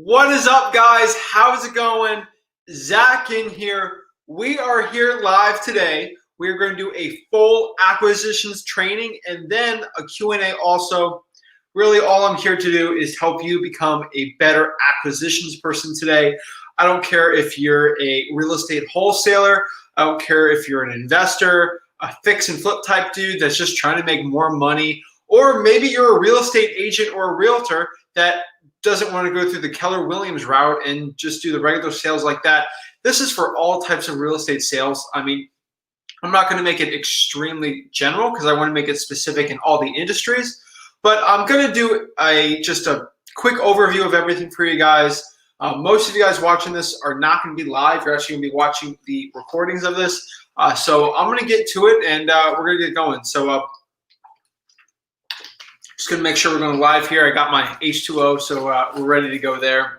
What is up, guys? How's it going? Zach Ginn here. We are here live today. We are going to do a full acquisitions training and then a Q&A also. Really, all I'm here to do is help you become a better acquisitions person today. I don't care if you're a real estate wholesaler. I don't care if you're an investor, a fix and flip type dude that's just trying to make more money, or maybe you're a real estate agent or a realtor that doesn't want to go through the Keller Williams route and just do the regular sales like that. This is for all types of real estate sales. I mean, I'm not going to make it extremely general because I want to make it specific in all the industries, but I'm going to do just a quick overview of everything for you guys. Most of you guys watching this are not going to be live. You're actually going to be watching the recordings of this. So I'm going to get to it and we're going to get going. So just going to make sure we're going live here. I got my H2O, so we're ready to go there.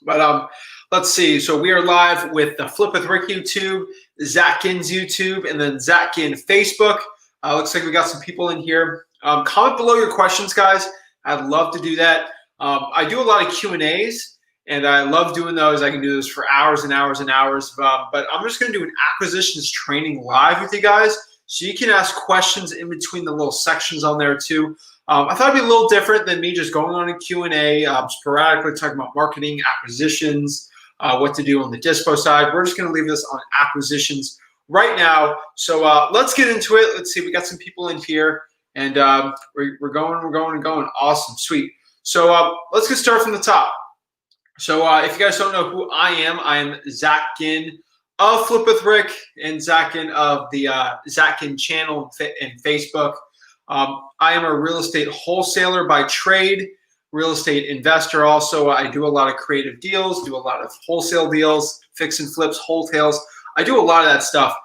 But let's see. So we are live with the Flip with Rick YouTube, Zach Ginn's YouTube, and then Zach Ginn Facebook. Looks like we got some people in here. Comment below your questions, guys. I'd love to do that. I do a lot of Q&As, and I love doing those. I can do this for hours and hours and hours. But I'm just going to do an acquisitions training live with you guys, so you can ask questions in between the little sections on there too. I thought it'd be a little different than me just going on a Q&A, sporadically talking about marketing, acquisitions, what to do on the dispo side. We're just going to leave this on acquisitions right now. So let's get into it. Let's see. We got some people in here, and we're going. Awesome, sweet. So let's get started from the top. So if you guys don't know who I am Zach Ginn of Flip with Rick and Zach Ginn of the Zach Ginn channel and Facebook. I am a real estate wholesaler by trade, real estate investor also. I do a lot of creative deals, do a lot of wholesale deals, fix and flips, wholesales. I do a lot of that stuff.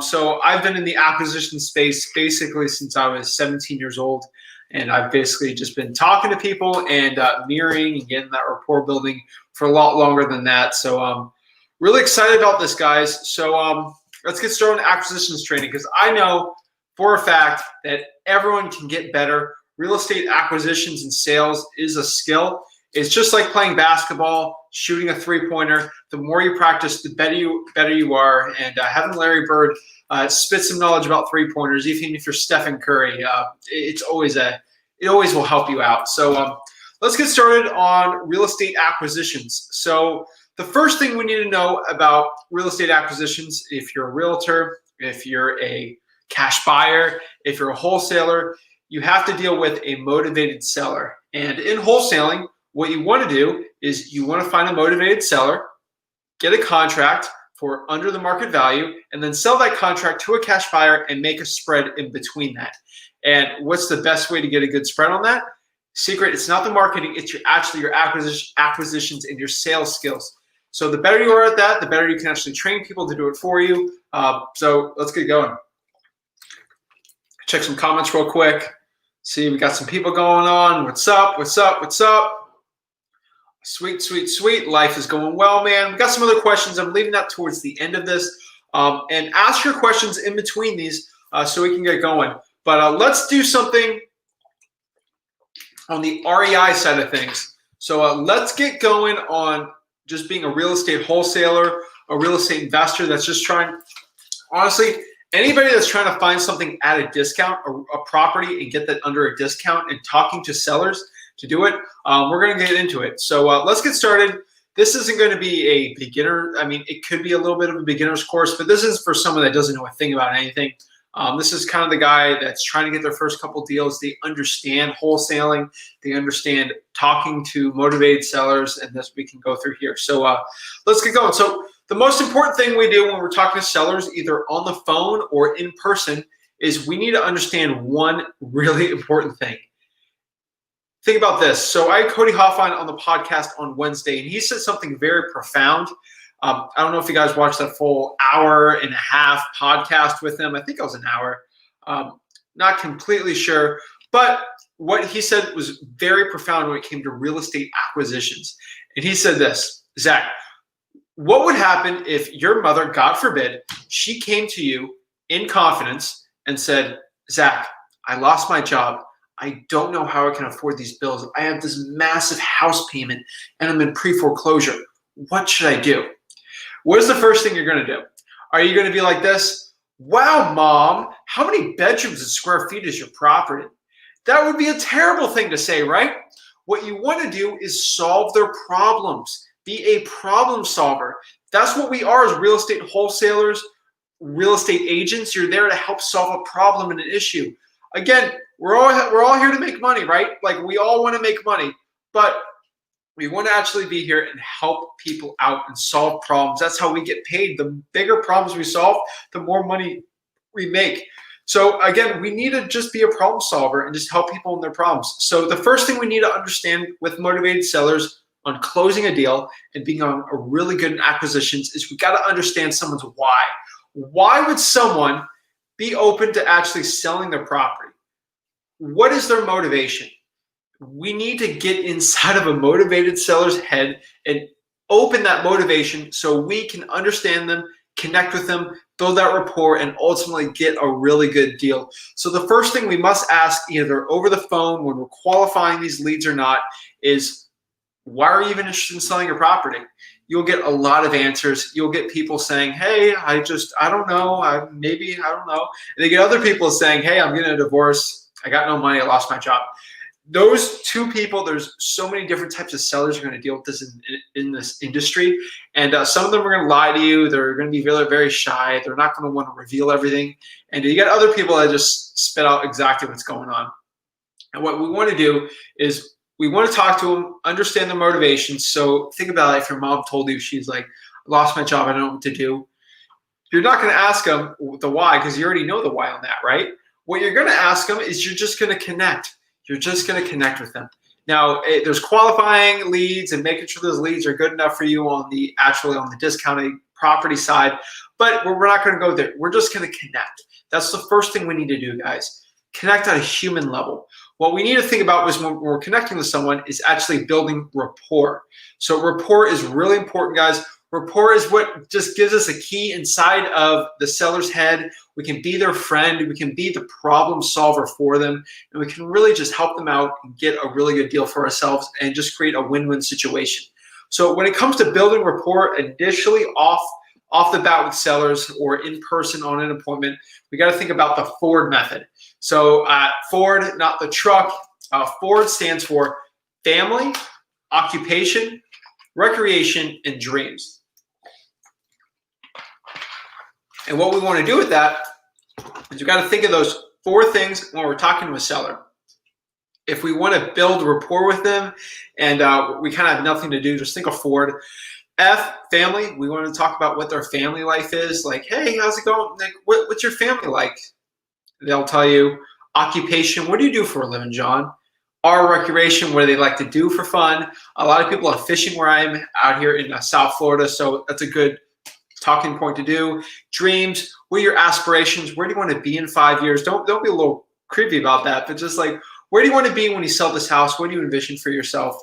So I've been in the acquisition space basically since I was 17 years old. And I've basically just been talking to people and mirroring and getting that rapport building for a lot longer than that. So I'm really excited about this, guys. So let's get started on acquisitions training, because I know for a fact that everyone can get better. Real estate acquisitions and sales is a skill. It's just like playing basketball, shooting a three-pointer. The more you practice, the better you are. And having Larry Bird spit some knowledge about three-pointers, even if you're Stephen Curry, it always will help you out. So let's get started on real estate acquisitions. So the first thing we need to know about real estate acquisitions, if you're a realtor, if you're a cash buyer, if you're a wholesaler, you have to deal with a motivated seller. And in wholesaling, what you want to do is you want to find a motivated seller, get a contract for under the market value, and then sell that contract to a cash buyer and make a spread in between that. And what's the best way to get a good spread on that? Secret, it's not the marketing, it's your acquisitions and your sales skills. So the better you are at that, the better you can actually train people to do it for you. So let's get going. Check some comments real quick. See, we got some people going on. What's up? What's up? What's up? Sweet, sweet, sweet. Life is going well, man. We got some other questions. I'm leaving that towards the end of this. And ask your questions in between these so we can get going. But let's do something on the REI side of things. So let's get going on just being a real estate wholesaler, a real estate investor that's just trying, honestly, anybody that's trying to find something at a discount, a property, and get that under a discount, and talking to sellers to do it, we're going to get into it. So let's get started. This isn't going to be a beginner. I mean, it could be a little bit of a beginner's course, but this is for someone that doesn't know a thing about anything. This is kind of the guy that's trying to get their first couple deals. They understand wholesaling. They understand talking to motivated sellers, and this we can go through here. So let's get going. So the most important thing we do when we're talking to sellers, either on the phone or in person, is we need to understand one really important thing. Think about this. So I had Cody Hoffman on the podcast on Wednesday, and he said something very profound. I don't know if you guys watched that full hour and a half podcast with him. I think it was an hour. Not completely sure. But what he said was very profound when it came to real estate acquisitions. And he said this, Zach, what would happen if your mother, God forbid, she came to you in confidence and said, Zach, I lost my job. I don't know how I can afford these bills. I have this massive house payment and I'm in pre-foreclosure. What should I do? What is the first thing you're going to do? Are you going to be like this? Wow, mom, how many bedrooms and square feet is your property? That would be a terrible thing to say, right? What you want to do is solve their problems. Be a problem solver. That's what we are as real estate wholesalers, real estate agents. You're there to help solve a problem and an issue. Again, we're all here to make money, right? Like, we all want to make money, but we want to actually be here and help people out and solve problems. That's how we get paid. The bigger problems we solve, the more money we make. So again, we need to just be a problem solver and just help people in their problems. So the first thing we need to understand with motivated sellers on closing a deal and being on a really good in acquisitions is we got to understand someone's why. Why would someone be open to actually selling their property? What is their motivation? We need to get inside of a motivated seller's head and open that motivation so we can understand them, connect with them, build that rapport, and ultimately get a really good deal. So the first thing we must ask, either over the phone when we're qualifying these leads or not, is why are you even interested in selling your property? You'll get a lot of answers. You'll get people saying, hey, I don't know. I don't know. And they get other people saying, hey, I'm getting a divorce. I got no money. I lost my job. Those two people, there's so many different types of sellers are going to deal with this in this industry. And some of them are going to lie to you. They're going to be very, very shy. They're not going to want to reveal everything. And you got other people that just spit out exactly what's going on. And what we want to do is we want to talk to them, understand their motivations. So think about it. If your mom told you, she's like, I lost my job, I don't know what to do. You're not going to ask them the why because you already know the why on that, right? What you're going to ask them is you're just going to connect. You're just going to connect with them. Now, there's qualifying leads and making sure those leads are good enough for you on the discounted property side, but we're not going to go there. We're just going to connect. That's the first thing we need to do, guys. Connect at a human level. What we need to think about is when we're connecting with someone is actually building rapport. So rapport is really important, guys. Rapport is what just gives us a key inside of the seller's head. We can be their friend. We can be the problem solver for them. And we can really just help them out and get a really good deal for ourselves and just create a win-win situation. So when it comes to building rapport initially off the bat with sellers or in person on an appointment, we got to think about the Ford method. So Ford, not the truck. Ford stands for family, occupation, recreation, and dreams. And what we want to do with that is you got to think of those 4 things when we're talking to a seller. If we want to build rapport with them and we kind of have nothing to do, just think of Ford. F, family. We want to talk about what their family life is. Like, hey, how's it going? Like, what's your family like? They'll tell you. Occupation. What do you do for a living, John? R, recreation. What do they like to do for fun? A lot of people are fishing where I am out here in South Florida, so that's a good talking point to do. Dreams. What are your aspirations? Where do you want to be in 5 years? Don't be a little creepy about that, but just like, where do you want to be when you sell this house? What do you envision for yourself?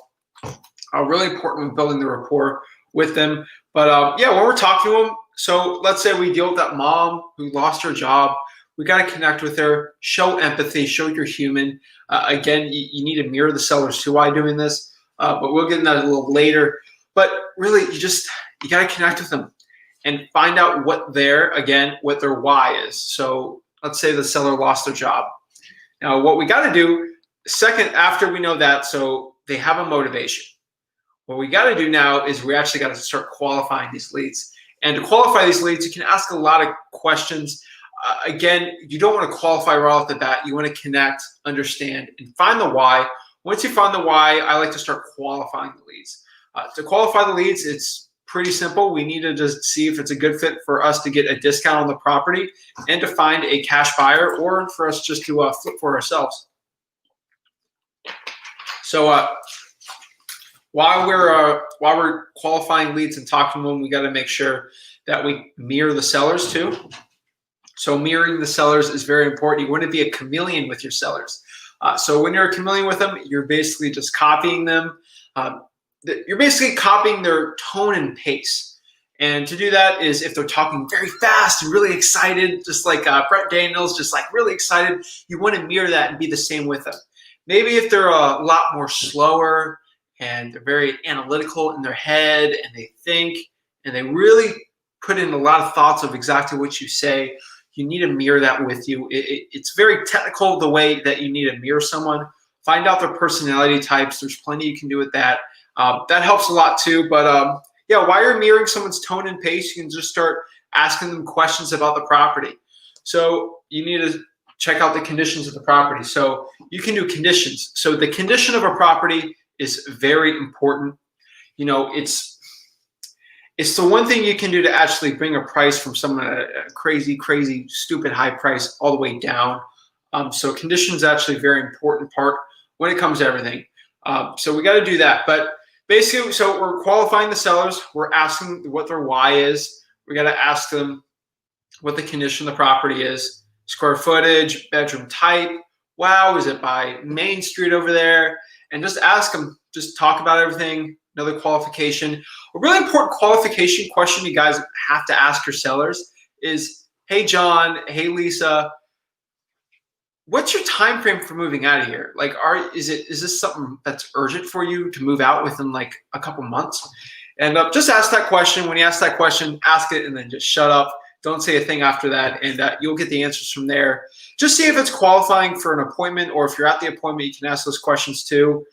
Really important when building the rapport with them. But yeah, when we're talking to them, so let's say we deal with that mom who lost her job. We got to connect with her, show empathy, show you're human. Again, you need to mirror the sellers too while doing this, but we'll get into that a little later. But really, you got to connect with them and find out what their why is. So let's say the seller lost their job. Now, what we got to do second after we know that, so they have a motivation. What we got to do now is we actually got to start qualifying these leads. And to qualify these leads, you can ask a lot of questions. Again, you don't want to qualify right off the bat. You want to connect, understand, and find the why. Once you find the why, I like to start qualifying the leads. To qualify the leads, it's pretty simple. We need to just see if it's a good fit for us to get a discount on the property and to find a cash buyer or for us just to flip for ourselves. So while we're qualifying leads and talking to them, we got to make sure that we mirror the sellers too. So mirroring the sellers is very important. You want to be a chameleon with your sellers. So when you're a chameleon with them, you're basically just copying them. You're basically copying their tone and pace. And to do that is if they're talking very fast and really excited, just like Brett Daniels, just like really excited, you want to mirror that and be the same with them. Maybe if they're a lot more slower and they're very analytical in their head and they think and they really put in a lot of thoughts of exactly what you say, you need to mirror that with you. It's very technical the way that you need to mirror someone. Find out their personality types. There's plenty you can do with that. That helps a lot too. But yeah, while you're mirroring someone's tone and pace, you can just start asking them questions about the property. So you need to check out the conditions of the property. So you can do conditions. So the condition of a property is very important. You know, it's the one thing you can do to actually bring a price from someone at a crazy, stupid high price all the way down. So condition is actually a very important part when it comes to everything. So we got to do that. But basically, so we're qualifying the sellers. We're asking what their why is. We got to ask them what the condition of the property is, square footage, bedroom type. Wow, is it by Main Street over there? And just ask them, just talk about everything. Another qualification. A really important qualification question you guys have to ask your sellers is, hey, John, hey, Lisa, what's your time frame for moving out of here? Like, is this something that's urgent for you to move out within like a couple months? And just ask that question. When you ask that question, ask it and then just shut up. Don't say a thing after that, and you'll get the answers from there. Just see if it's qualifying for an appointment, or if you're at the appointment, you can ask those questions too.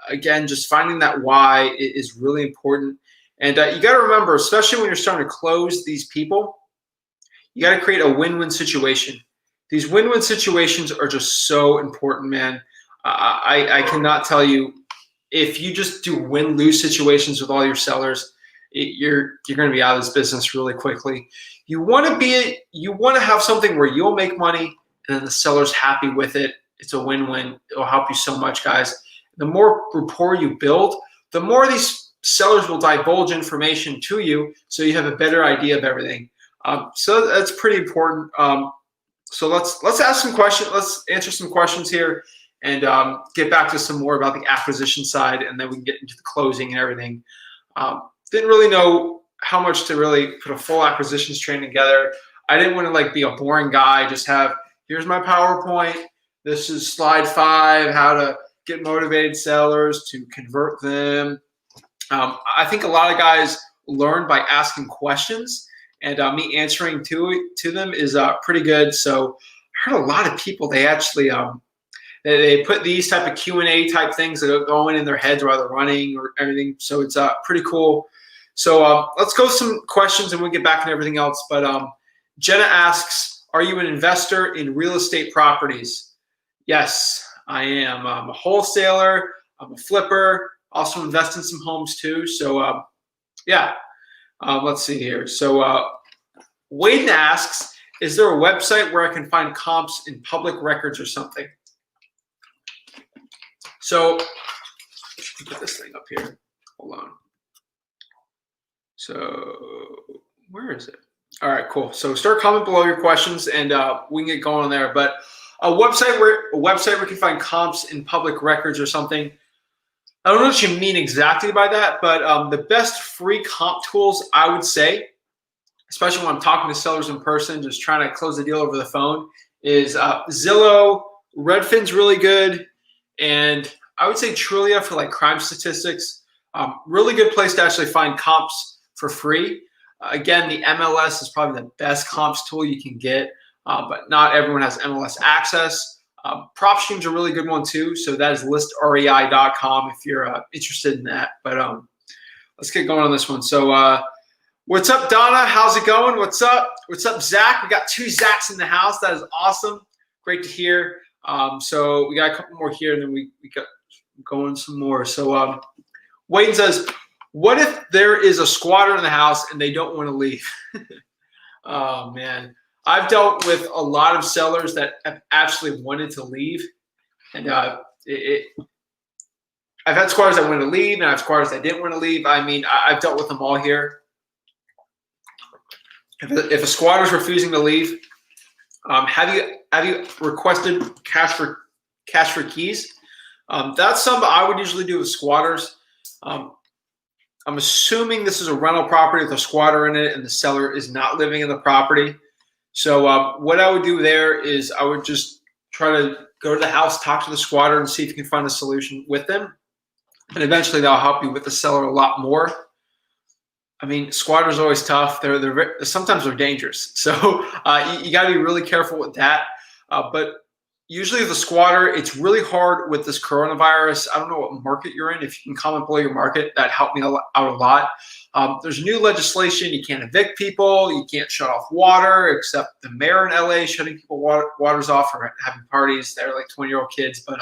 Again, just finding that why is really important. And you got to remember, especially when you're starting to close these people, you got to create a win-win situation. These win-win situations are just so important, man. I cannot tell you, if you just do win-lose situations with all your sellers, you're going to be out of this business really quickly. You want to have something where you'll make money and then the seller's happy with it. It's a win-win. It'll help you so much, guys. The more rapport you build, the more these sellers will divulge information to you, so you have a better idea of everything. So that's pretty important. So let's ask some questions. Let's answer some questions here, and get back to some more about the acquisition side, and then we can get into the closing and everything. Didn't really know how much to really put a full acquisitions training together. I didn't want to like be a boring guy. Just have, here's my PowerPoint. This is slide 5, how to get motivated sellers to convert them. I think a lot of guys learn by asking questions, and me answering to them is pretty good. So I heard a lot of people, they actually they put these type of Q&A type things that are going in their heads while they're running or everything. So it's pretty cool. So let's go some questions and we'll get back into everything else. But Jenna asks, are you an investor in real estate properties? Yes, I am. I'm a wholesaler. I'm a flipper. Also invest in some homes too. So yeah, let's see here. So Wade asks, is there a website where I can find comps in public records or something? So put this thing up here. Hold on. So where is it? All right, cool. So start comment below your questions, and we can get going on there. But a website where you can find comps in public records or something. I don't know what you mean exactly by that, but the best free comp tools, I would say, especially when I'm talking to sellers in person, just trying to close the deal over the phone, is Zillow. Redfin's really good, and I would say Trulia for like crime statistics. Really good place to actually find comps for free. Again, the MLS is probably the best comps tool you can get, but not everyone has MLS access. PropStream's a really good one too. So that is listrei.com if you're interested in that. But let's get going on this one. So what's up, Donna? How's it going? What's up? What's up, Zach? We got 2 Zachs in the house. That is awesome. Great to hear. So we got a couple more here, and then we got going some more. So Wayne says, what if there is a squatter in the house and they don't want to leave? Oh, man. I've dealt with a lot of sellers that have actually wanted to leave. And I've had squatters that wanted to leave, and I have squatters that didn't want to leave. I mean, I've dealt with them all here. If a squatter is refusing to leave, have you requested cash for keys? That's something I would usually do with squatters. I'm assuming this is a rental property with a squatter in it and the seller is not living in the property. So what I would do there is I would just try to go to the house, talk to the squatter, and see if you can find a solution with them. And eventually they'll help you with the seller a lot more. I mean, squatters are always tough. Sometimes they're dangerous. So you got to be really careful with that. But usually with the squatter, it's really hard with this coronavirus. I don't know what market you're in. If you can comment below your market, that helped me out a lot. There's new legislation. You can't evict people. You can't shut off water, except the mayor in LA shutting people waters off for having parties. They're like 20-year-old kids. But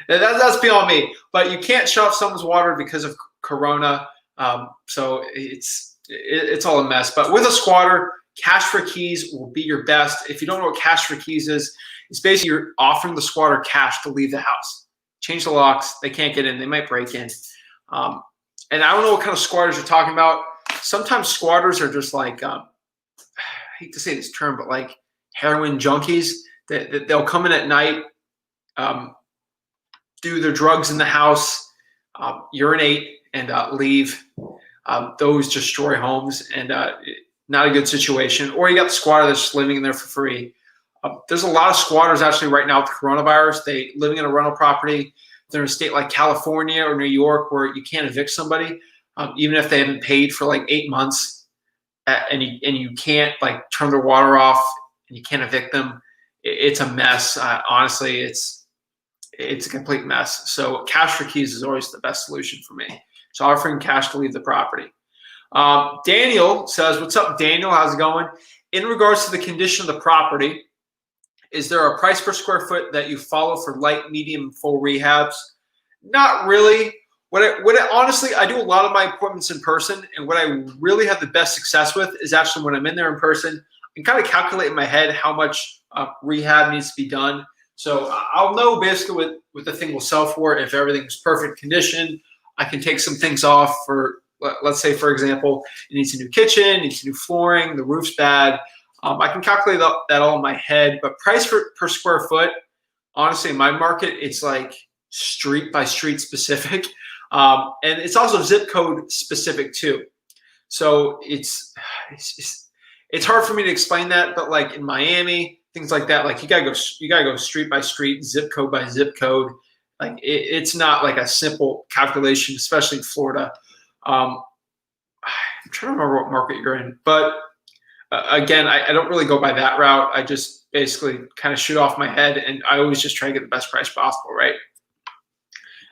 that's beyond me. But you can't shut off someone's water because of corona. So it's all a mess. But with a squatter, cash for keys will be your best. If you don't know what cash for keys is, it's basically you're offering the squatter cash to leave the house. Change the locks. They can't get in. They might break in. And I don't know what kind of squatters you're talking about. Sometimes squatters are just like, I hate to say this term, but like heroin junkies. They'll come in at night, do their drugs in the house, urinate, and leave. Those destroy homes, and not a good situation. Or you got the squatter that's just living in there for free. There's a lot of squatters actually right now with coronavirus. They living in a rental property. They're in a state like California or New York where you can't evict somebody, even if they haven't paid for like 8 months, and you can't like turn their water off and you can't evict them. It's a mess. Honestly, it's a complete mess. So cash for keys is always the best solution for me. So offering cash to leave the property. Daniel says, what's up, Daniel? How's it going? In regards to the condition of the property, is there a price per square foot that you follow for light, medium, full rehabs? Not really. Honestly, I do a lot of my appointments in person, and what I really have the best success with is actually when I'm in there in person, I can kind of calculate in my head how much rehab needs to be done. So I'll know basically what the thing will sell for. If everything's perfect condition, I can take some things off for, let's say, for example, it needs a new kitchen, it needs new flooring, the roof's bad. I can calculate that all in my head, but price per square foot, honestly, in my market, it's like street by street specific. And it's also zip code specific too. So it's hard for me to explain that, but like in Miami, things like that, like you gotta go street by street, zip code by zip code. Like it's not like a simple calculation, especially in Florida. I'm trying to remember what market you're in, but again, I don't really go by that route. I just basically kind of shoot off my head, and I always just try to get the best price possible, right?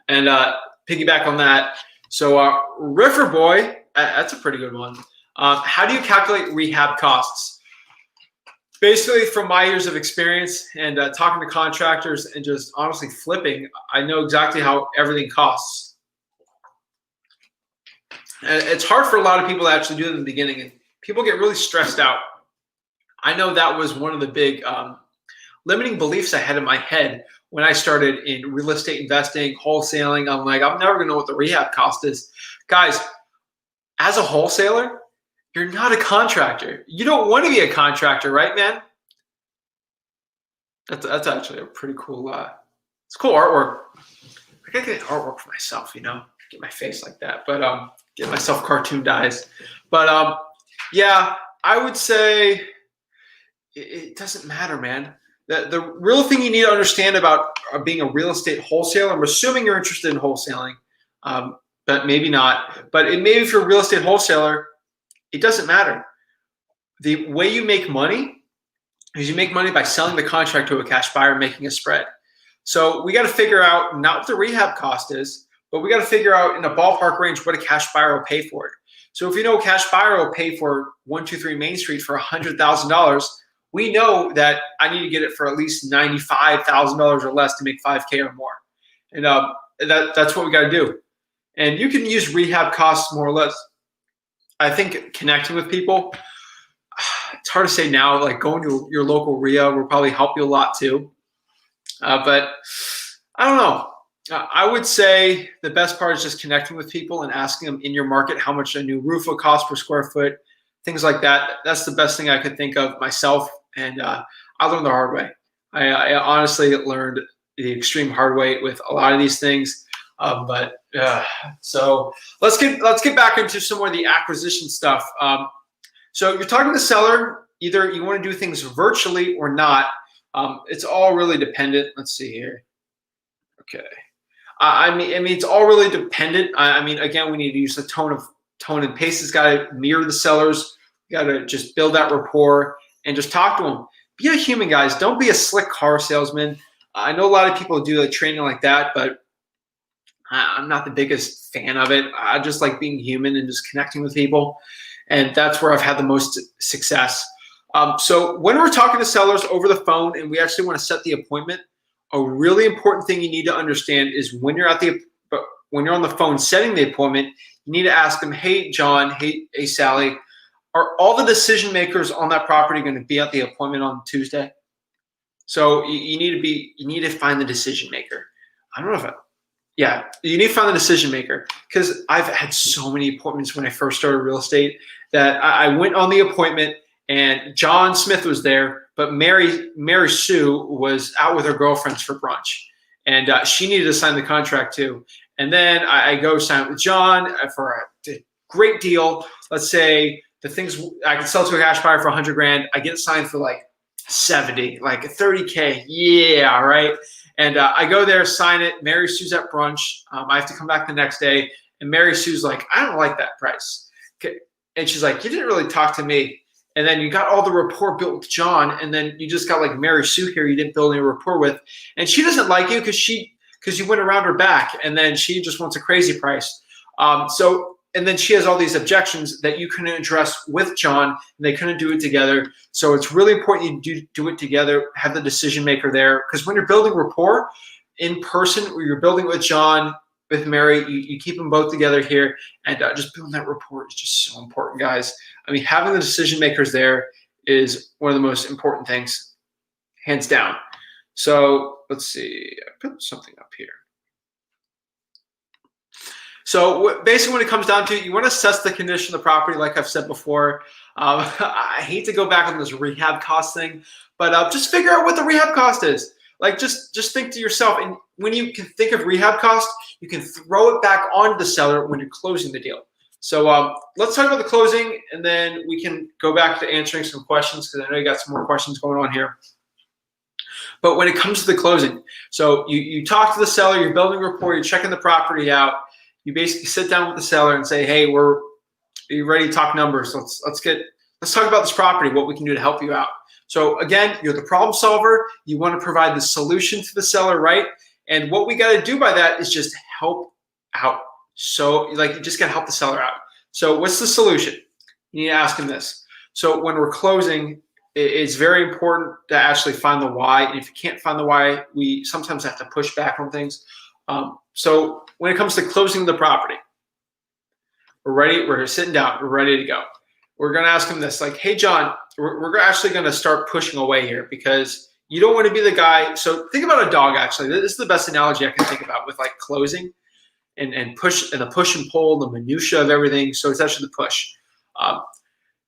And piggyback on that. So Riffer Boy, that's a pretty good one. How do you calculate rehab costs? Basically, from my years of experience and talking to contractors and just honestly flipping, I know exactly how everything costs. And it's hard for a lot of people to actually do it in the beginning, and people get really stressed out. I know that was one of the big limiting beliefs I had in my head when I started in real estate investing, wholesaling. I'm like, I'm never gonna know what the rehab cost is. Guys, as a wholesaler, you're not a contractor. You don't want to be a contractor, right, man? That's actually a pretty cool, it's cool artwork. I gotta get artwork for myself, you know, get my face like that, but get myself cartoon eyes. But yeah, I would say it doesn't matter, man. The real thing you need to understand about being a real estate wholesaler, I'm assuming you're interested in wholesaling, but maybe not. But maybe if you're a real estate wholesaler, it doesn't matter. The way you make money is you make money by selling the contract to a cash buyer, making a spread. So we got to figure out not what the rehab cost is, but we got to figure out in a ballpark range what a cash buyer will pay for it. So if you know a cash buyer will pay for 123 Main Street for $100,000, we know that I need to get it for at least $95,000 or less to make 5K or more. And that's what we got to do. And you can use rehab costs more or less. I think connecting with people, it's hard to say now, like going to your local RIA will probably help you a lot too. But I don't know. I would say the best part is just connecting with people and asking them in your market how much a new roof will cost per square foot, things like that. That's the best thing I could think of myself. And I learned the hard way. I honestly learned the extreme hard way with a lot of these things. So let's get back into some more of the acquisition stuff. So you're talking to the seller, either you want to do things virtually or not. It's all really dependent. Let's see here. Okay. I mean, it's all really dependent. I mean, again, we need to use the tone and pace. It's got to mirror the sellers. You got to just build that rapport and just talk to them. Be a human, guys. Don't be a slick car salesman. I know a lot of people do training like that, but I'm not the biggest fan of it. I just like being human and just connecting with people. And that's where I've had the most success. So when we're talking to sellers over the phone and we actually want to set the appointment, a really important thing you need to understand is when you're on the phone setting the appointment, you need to ask them, hey, John, hey, Sally, are all the decision makers on that property going to be at the appointment on Tuesday? So you need to find the decision maker. I don't know if you need to find the decision maker, because I've had so many appointments when I first started real estate that I went on the appointment and John Smith was there, but Mary Sue was out with her girlfriends for brunch, and she needed to sign the contract too. And then I go sign with John for a great deal. Let's say the things I could sell to a cash buyer for 100 grand, I get signed for like 70, like 30K. Yeah, right. And I go there, sign it. Mary Sue's at brunch. I have to come back the next day, and Mary Sue's like, I don't like that price. Okay. And she's like, you didn't really talk to me. And then you got all the rapport built with John, and then you just got like Mary Sue here you didn't build any rapport with. And she doesn't like you because you went around her back, and then she just wants a crazy price. And then she has all these objections that you couldn't address with John, and they couldn't do it together. So it's really important you do it together, have the decision maker there, because when you're building rapport in person, or you're building with John, with Mary, you keep them both together here, and just building that rapport is just so important, guys. I mean, having the decision makers there is one of the most important things, hands down. So let's see, I put something up here. So basically when it comes down to it, you want to assess the condition of the property, like I've said before. I hate to go back on this rehab cost thing, but just figure out what the rehab cost is. Like just think to yourself, and when you can think of rehab cost, you can throw it back on the seller when you're closing the deal. So let's talk about the closing, and then we can go back to answering some questions, because I know you got some more questions going on here. But when it comes to the closing, so you talk to the seller, you're building rapport, you're checking the property out. You basically sit down with the seller and say, hey, are you ready to talk numbers? Let's talk about this property, what we can do to help you out. So again, you're the problem solver. You want to provide the solution to the seller, right? And what we got to do by that is just help out. So you just got to help the seller out. So what's the solution? You need to ask them this. So when we're closing, it's very important to actually find the why. And if you can't find the why, we sometimes have to push back on things. So when it comes to closing the property, we're ready. We're sitting down. We're ready to go. We're going to ask them this, like, hey, John, we're actually going to start pushing away here, because you don't want to be the guy. So think about a dog, actually. This is the best analogy I can think about with like closing and push, and the push and pull, the minutia of everything. So it's actually the push.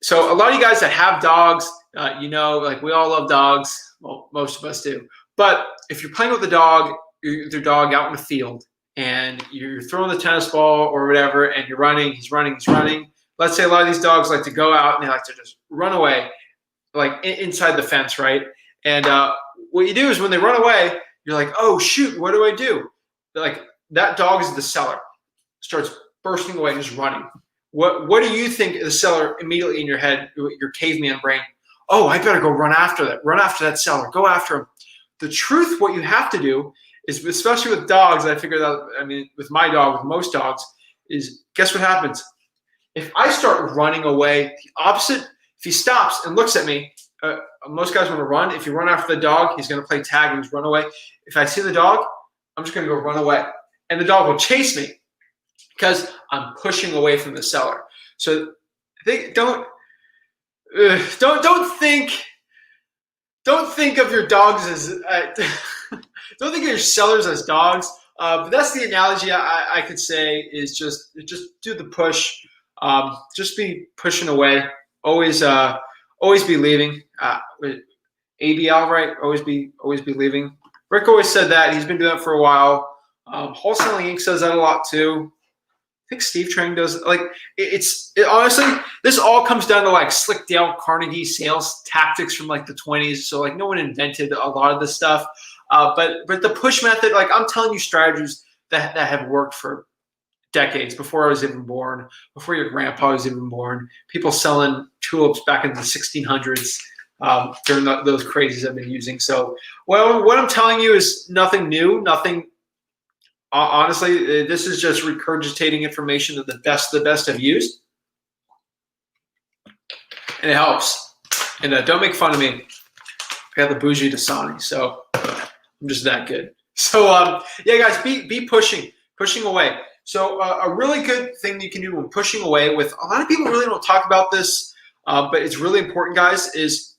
So a lot of you guys that have dogs, like we all love dogs. Well, most of us do. But if you're playing with a dog, your dog out in the field, and you're throwing the tennis ball or whatever, and you're running, he's running. Let's say a lot of these dogs like to go out and they like to just run away, like inside the fence, right? And what you do is when they run away, you're like, oh shoot, what do I do? Like that dog is the seller, starts bursting away and just running. What do you think the seller immediately in your head, your caveman brain? Oh, I better go run after that seller, go after him. The truth, what you have to do is, especially with dogs, I figured out, I mean, with my dog, with most dogs, is guess what happens? If I start running away, the opposite, if he stops and looks at me, most guys want to run. If you run after the dog, he's going to play tag and just run away. If I see the dog, I'm just going to go run away. And the dog will chase me because I'm pushing away from the seller. So don't think of your dogs as don't think of your sellers as dogs. But that's the analogy I could say is just do the push. Just be pushing away. Always be leaving. ABL, right? Always be leaving. Rick always said that. He's been doing that for a while. Wholesaling Inc. says that a lot too. think Skiptracing does. Like honestly, this all comes down to like slick Dale Carnegie sales tactics from like the 20s. So like no one invented a lot of this stuff. But the push method, like I'm telling you strategies that have worked for decades, before I was even born, before your grandpa was even born. People selling tulips back in the 1600s during those crazies I've been using. So, well, what I'm telling you is nothing new, nothing. Honestly, this is just regurgitating information that the best have used, and it helps. And don't make fun of me. I got the bougie Dasani, so I'm just that good. So yeah, guys, be pushing away. So a really good thing you can do when pushing away, with a lot of people really don't talk about this, but it's really important, guys, is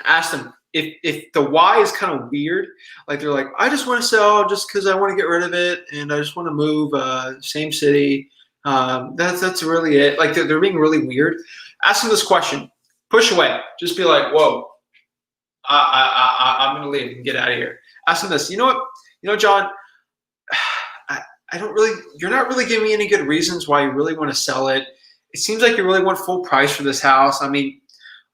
ask them if the why is kind of weird. Like they're like, I just want to sell just because I want to get rid of it and I just want to move, same city. That's really it. Like they're being really weird. Ask them this question. Push away. Just be like, whoa, I'm going to leave and get out of here. Ask them this. You know what? You know, John, you're not really giving me any good reasons why you really want to sell it. It seems like you really want full price for this house. I mean,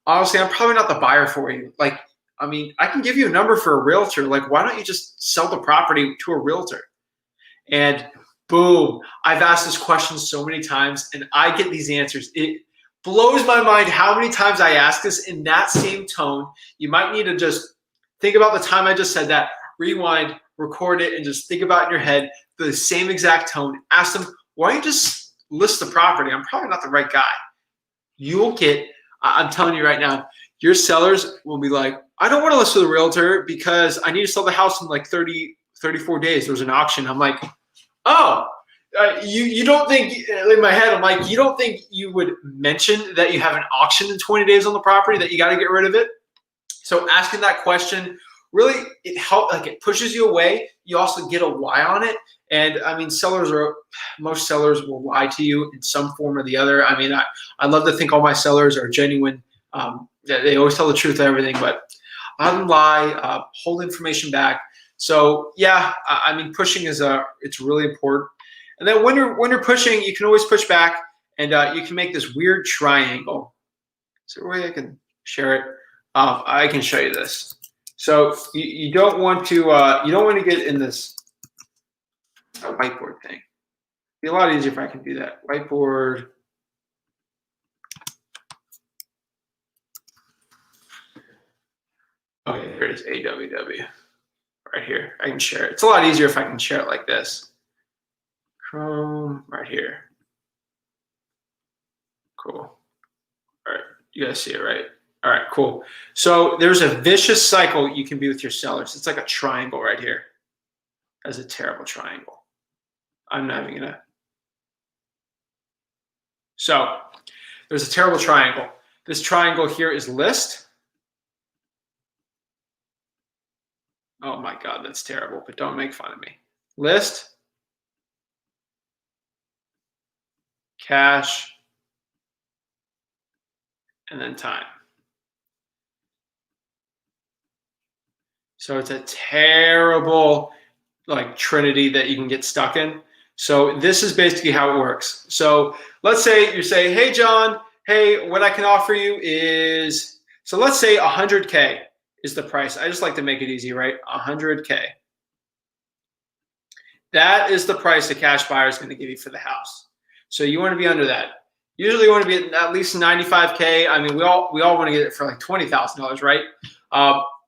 honestly, I'm probably not the buyer for you. Like, I mean, I can give you a number for a realtor. Like, why don't you just sell the property to a realtor? And boom, I've asked this question so many times and I get these answers. It blows my mind how many times I ask this in that same tone. You might need to just think about the time I just said that, rewind, record it, and just think about it in your head the same exact tone. Ask them, why don't you just list the property? I'm probably not the right guy. You'll get, I'm telling you right now, your sellers will be like, I don't want to list with a realtor because I need to sell the house in like 34 days. There's an auction. I'm like, oh, you don't think, in my head, I'm like, you don't think you would mention that you have an auction in 20 days on the property, that you got to get rid of it? So asking that question, really, it pushes you away. You also get a why on it. And I mean, most sellers will lie to you in some form or the other. I mean, I love to think all my sellers are genuine. They always tell the truth of everything, but a lot of them lie, hold information back. So yeah, I mean, pushing it's really important. And then when you're pushing, you can always push back, and you can make this weird triangle. Is there a way I can share it? I can show you this. So you don't want to get in this whiteboard thing. It'd be a lot easier if I can do that. Whiteboard. Okay, here it is, AWW. Right here. I can share it. It's a lot easier if I can share it like this. Chrome, right here. Cool. All right, you guys see it, right? All right, cool. So there's a vicious cycle you can be with your sellers. It's like a triangle right here. That's a terrible triangle. I'm not even gonna. So there's a terrible triangle. This triangle here is list. Oh my God, that's terrible, but don't make fun of me. List, cash, and then time. So it's a terrible like trinity that you can get stuck in. So this is basically how it works. So let's say you say, hey, John, hey, what I can offer you is, so let's say 100K is the price. I just like to make it easy, right? 100K. That is the price a cash buyer is going to give you for the house. So you want to be under that. Usually you want to be at least 95K. I mean, we all want to get it for like $20,000, right?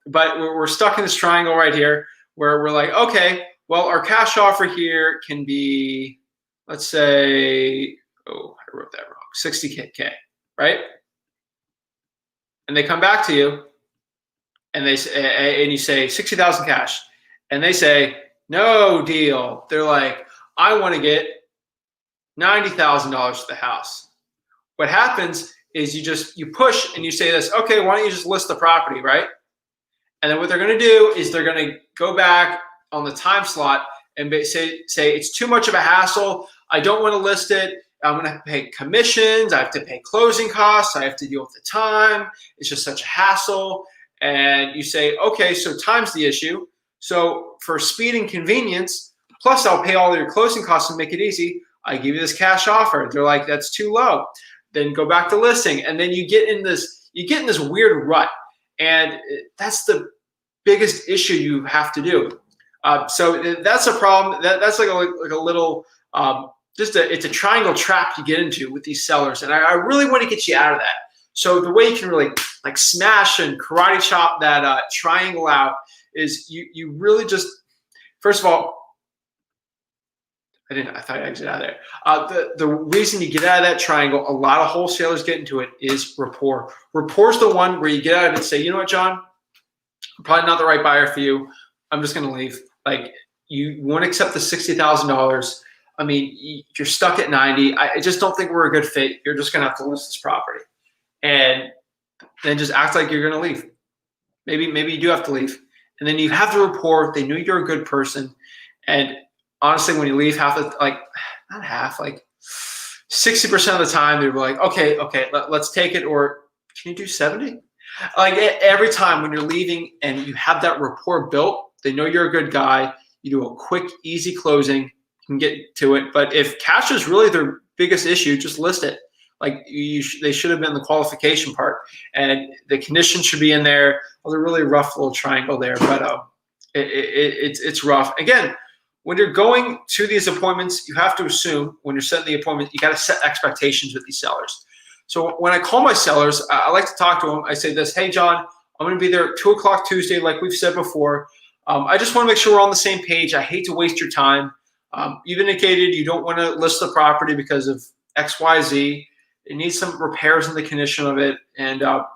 But we're stuck in this triangle right here where we're like, okay, well, our cash offer here can be, let's say, oh, I wrote that wrong, 60K, right? And they come back to you and they say, and you say 60,000 cash, and they say, no deal. They're like, I want to get $90,000 for the house. What happens is you push and you say this, okay, why don't you just list the property, right? And then what they're going to do is they're going to go back on the time slot and say it's too much of a hassle. I don't want to list it. I'm going to have to pay commissions. I have to pay closing costs. I have to deal with the time. It's just such a hassle. And you say, okay, so time's the issue. So for speed and convenience, plus I'll pay all your closing costs and make it easy, I give you this cash offer. They're like, that's too low. Then go back to listing. And then you get in this weird rut. And that's the biggest issue you have to do. So that's a problem. That's like a little, it's a triangle trap you get into with these sellers. And I really want to get you out of that. So the way you can really like smash and karate chop that triangle out is you really just, first of all, I thought I exited out of there. The reason you get out of that triangle, a lot of wholesalers get into it, is rapport. Rapport is the one where you get out of it and say, you know what, John, I'm probably not the right buyer for you. I'm just going to leave. Like, you won't accept the $60,000. I mean, you're stuck at 90. I just don't think we're a good fit. You're just going to have to list this property. And then just act like you're going to leave. Maybe you do have to leave. And then you have the rapport. They know you're a good person. And honestly, when you leave, like 60% of the time, they were like, okay, let's take it. Or can you do 70? Like every time when you're leaving and you have that rapport built, they know you're a good guy. You do a quick, easy closing, you can get to it. But if cash is really their biggest issue, just list it. Like they should have been the qualification part, and the conditions should be in there. Well, they're really rough little triangle there, but it's rough. Again, when you're going to these appointments, you have to assume when you're setting the appointment, you got to set expectations with these sellers. So when I call my sellers, I like to talk to them. I say this, hey, John, I'm going to be there at 2 o'clock Tuesday, like we've said before. I just want to make sure we're on the same page. I hate to waste your time. You've indicated you don't want to list the property because of X, Y, Z. It needs some repairs in the condition of it. And a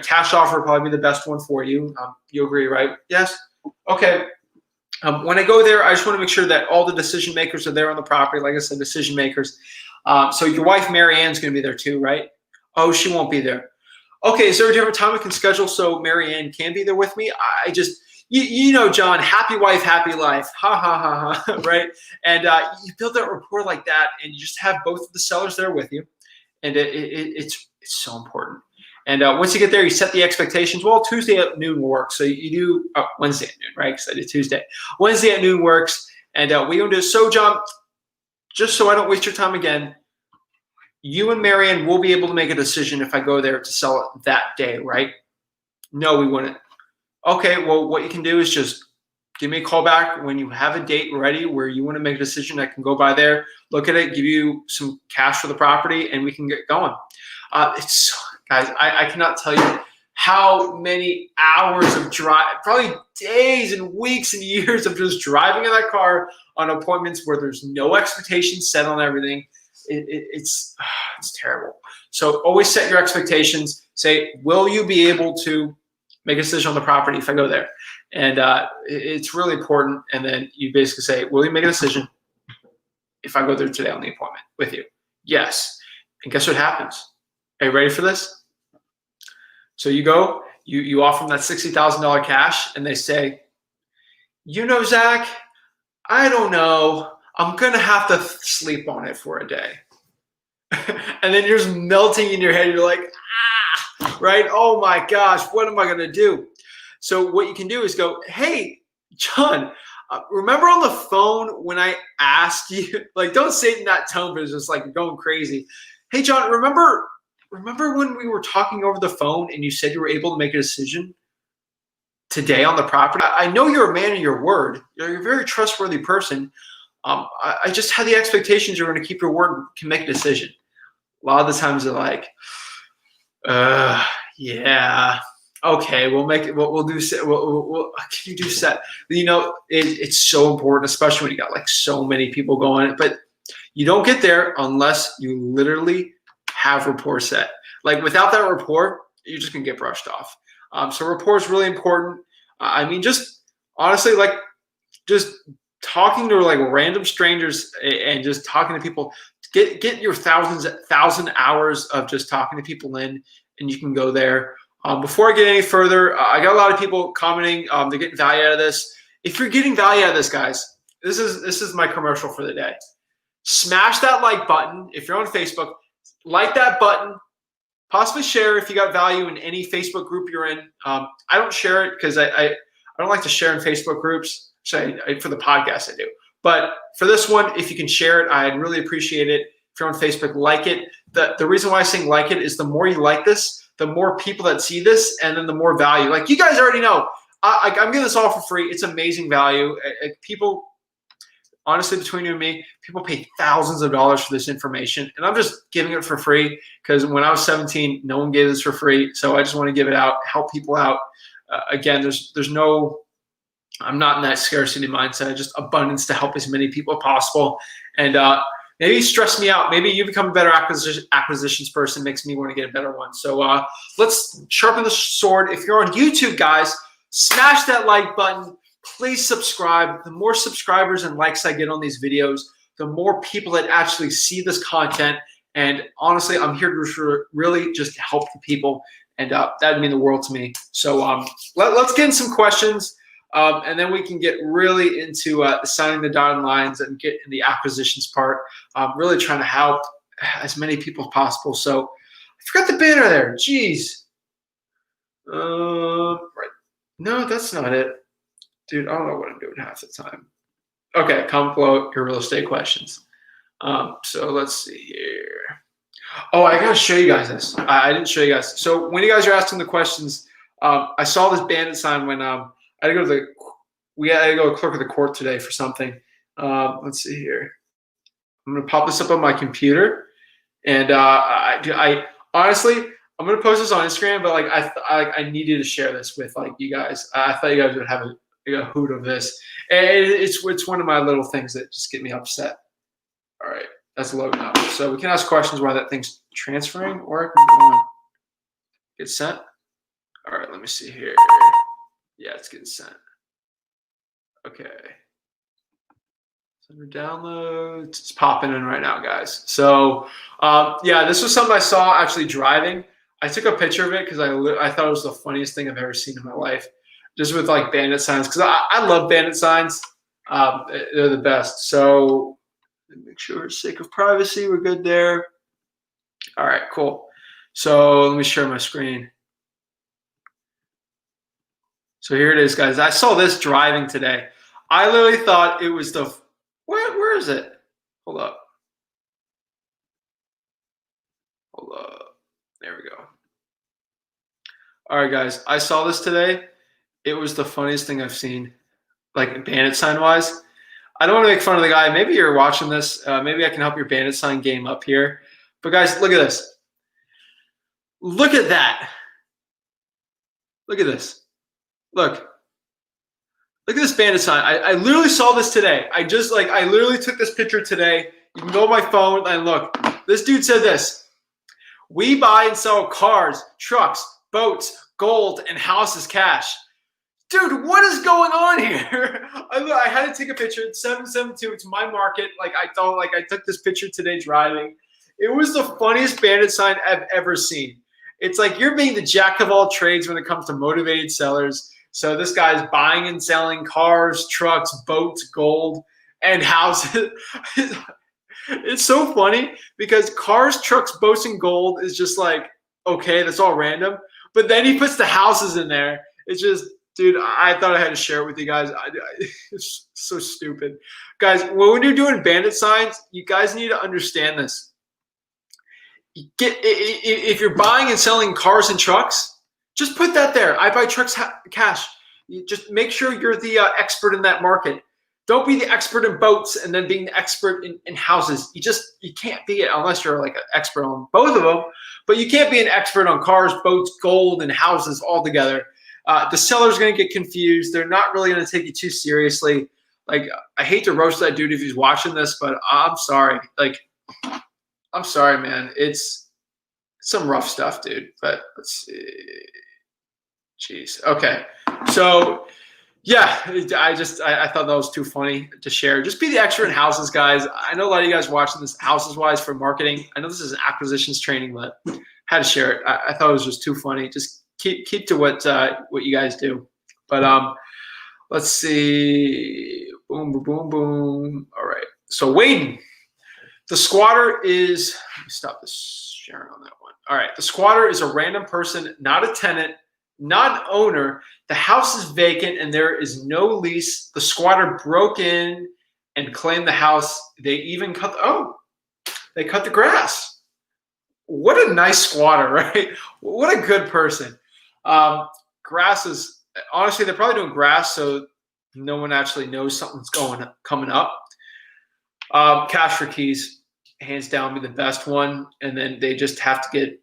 cash offer would probably be the best one for you. You agree, right? Yes? Okay. When I go there, I just want to make sure that all the decision makers are there on the property. Like I said, decision makers. So your wife, Mary Ann's going to be there too, right? Oh, she won't be there. Okay, is there a different time we can schedule so Mary Ann can be there with me? I just, you know, John, happy wife, happy life. Ha, ha, ha, ha, right? And you build that rapport like that, and you just have both of the sellers there with you. And it's so important. And once you get there, you set the expectations. Well, Tuesday at noon will work. So you do Wednesday at noon, right? Because I did Tuesday. Wednesday at noon works. And we don't do so, John, just so I don't waste your time again, you and Marianne will be able to make a decision if I go there to sell it that day, right? No, we wouldn't. Okay, well, what you can do is just give me a call back when you have a date ready where you want to make a decision. I can go by there, look at it, give you some cash for the property, and we can get going. Guys, I cannot tell you how many hours of drive, probably days and weeks and years of just driving in that car on appointments where there's no expectations set on everything. It's terrible. So always set your expectations. Say, will you be able to make a decision on the property if I go there? And it's really important. And then you basically say, will you make a decision if I go there today on the appointment with you? Yes. And guess what happens? Are you ready for this? So you go, you offer them that $60,000 cash, and they say, you know, Zach, I don't know. I'm going to have to sleep on it for a day. And then you're just melting in your head. You're like, right? Oh my gosh, what am I going to do? So what you can do is go, hey, John, remember on the phone when I asked you, like, don't say it in that tone, but it's just like going crazy. Hey, John, remember when we were talking over the phone and you said you were able to make a decision today on the property? I know you're a man of your word. You're a very trustworthy person. I just had the expectations you're going to keep your word, can make a decision. A lot of the times they're like, yeah, okay, we'll make it. We'll do. Can you do set? You know, it's so important, especially when you got like so many people going. But you don't get there unless you literally have rapport set. Like without that rapport, you're just gonna get brushed off. So rapport is really important. I mean, just honestly, like just talking to like random strangers and just talking to people, get your 1,000 hours of just talking to people in, and you can go there. Before I get any further, I got a lot of people commenting. They're getting value out of this. If you're getting value out of this, guys, this is my commercial for the day. Smash that like button. If you're on Facebook, like that button. Possibly share if you got value in any Facebook group you're in. I don't share it because I don't like to share in Facebook groups. For the podcast I do. But for this one, if you can share it, I'd really appreciate it. If you're on Facebook, like it. The reason why I'm saying like it is the more you like this, the more people that see this, and then the more value. Like you guys already know, I'm giving this all for free. It's amazing value. People, honestly, between you and me, people pay thousands of dollars for this information, and I'm just giving it for free because when I was 17, no one gave this for free. So I just want to give it out, help people out. Again, there's no, I'm not in that scarcity mindset. Just abundance to help as many people as possible, and maybe stress me out. Maybe you become a better acquisitions person, makes me want to get a better one. So let's sharpen the sword. If you're on YouTube, guys, smash that like button. Please subscribe. The more subscribers and likes I get on these videos, the more people that actually see this content. And honestly, I'm here to really just help the people. And that would mean the world to me. So let's get in some questions. And then we can get really into signing the dotted lines and get in the acquisitions part. Really trying to help as many people as possible. So I forgot the banner there. Jeez. Right. No, that's not it. Dude, I don't know what I'm doing half the time. Okay, comment below your real estate questions. So let's see here. Oh, I gotta show you guys this. I didn't show you guys. So when you guys are asking the questions, I saw this bandit sign when we had to go to clerk of the court today for something. Let's see here. I'm gonna pop this up on my computer, and I honestly, I'm gonna post this on Instagram, but like I needed to share this with like you guys. I thought you guys would have a hoot of this, and it's one of my little things that just get me upset. All right, that's loading up, so we can ask questions while that thing's transferring, or I can go on. Get sent. All right, let me see here. Yeah, it's getting sent. Okay. Send downloads. It's popping in right now, guys. So, yeah, this was something I saw actually driving. I took a picture of it because I thought it was the funniest thing I've ever seen in my life. Just with like bandit signs, because I love bandit signs. They're the best. So, make sure, for sake of privacy, we're good there. All right, cool. So, let me share my screen. So here it is, guys. I saw this driving today. I literally thought it was the where is it? Hold up. Hold up. There we go. All right, guys. I saw this today. It was the funniest thing I've seen, like bandit sign wise. I don't want to make fun of the guy. Maybe you're watching this. Maybe I can help your bandit sign game up here. But guys, look at this. Look at that. Look at this. Look at this bandit sign. I literally saw this today. I literally took this picture today. You can go on my phone and look. This dude said this. We buy and sell cars, trucks, boats, gold, and houses cash. Dude, what is going on here? I had to take a picture. It's 772. It's my market. Like I thought, like I took this picture today driving. It was the funniest bandit sign I've ever seen. It's like you're being the jack of all trades when it comes to motivated sellers. So this guy's buying and selling cars, trucks, boats, gold, and houses. It's so funny because cars, trucks, boats, and gold is just like, okay, that's all random. But then he puts the houses in there. It's just, dude, I thought I had to share it with you guys. It's so stupid. Guys, when you're doing bandit signs, you guys need to understand this. If you're buying and selling cars and trucks, just put that there. I buy trucks cash. You just make sure you're the expert in that market. Don't be the expert in boats and then being the expert in houses. You can't be it unless you're like an expert on both of them. But you can't be an expert on cars, boats, gold, and houses all together. The seller's going to get confused. They're not really going to take you too seriously. Like, I hate to roast that dude if he's watching this, but I'm sorry. Like, I'm sorry, man. It's some rough stuff, dude. But let's see. Jeez. Okay. So, yeah, I thought that was too funny to share. Just be the expert in houses, guys. I know a lot of you guys watching this houses-wise for marketing. I know this is an acquisitions training, but I had to share it. I thought it was just too funny. Just keep to what you guys do. But let's see. Boom, boom, boom, boom. All right. So Wayne, the squatter is. Let me stop this sharing on that one. All right. The squatter is a random person, not a tenant, not an owner. The house is vacant and there is no lease. The squatter broke in and claim the house. They even cut the grass. What a nice squatter, right? What a good person. Grass is, honestly, they're probably doing grass so no one actually knows something's coming up. Cash for keys, hands down, be the best one. And then they just have to get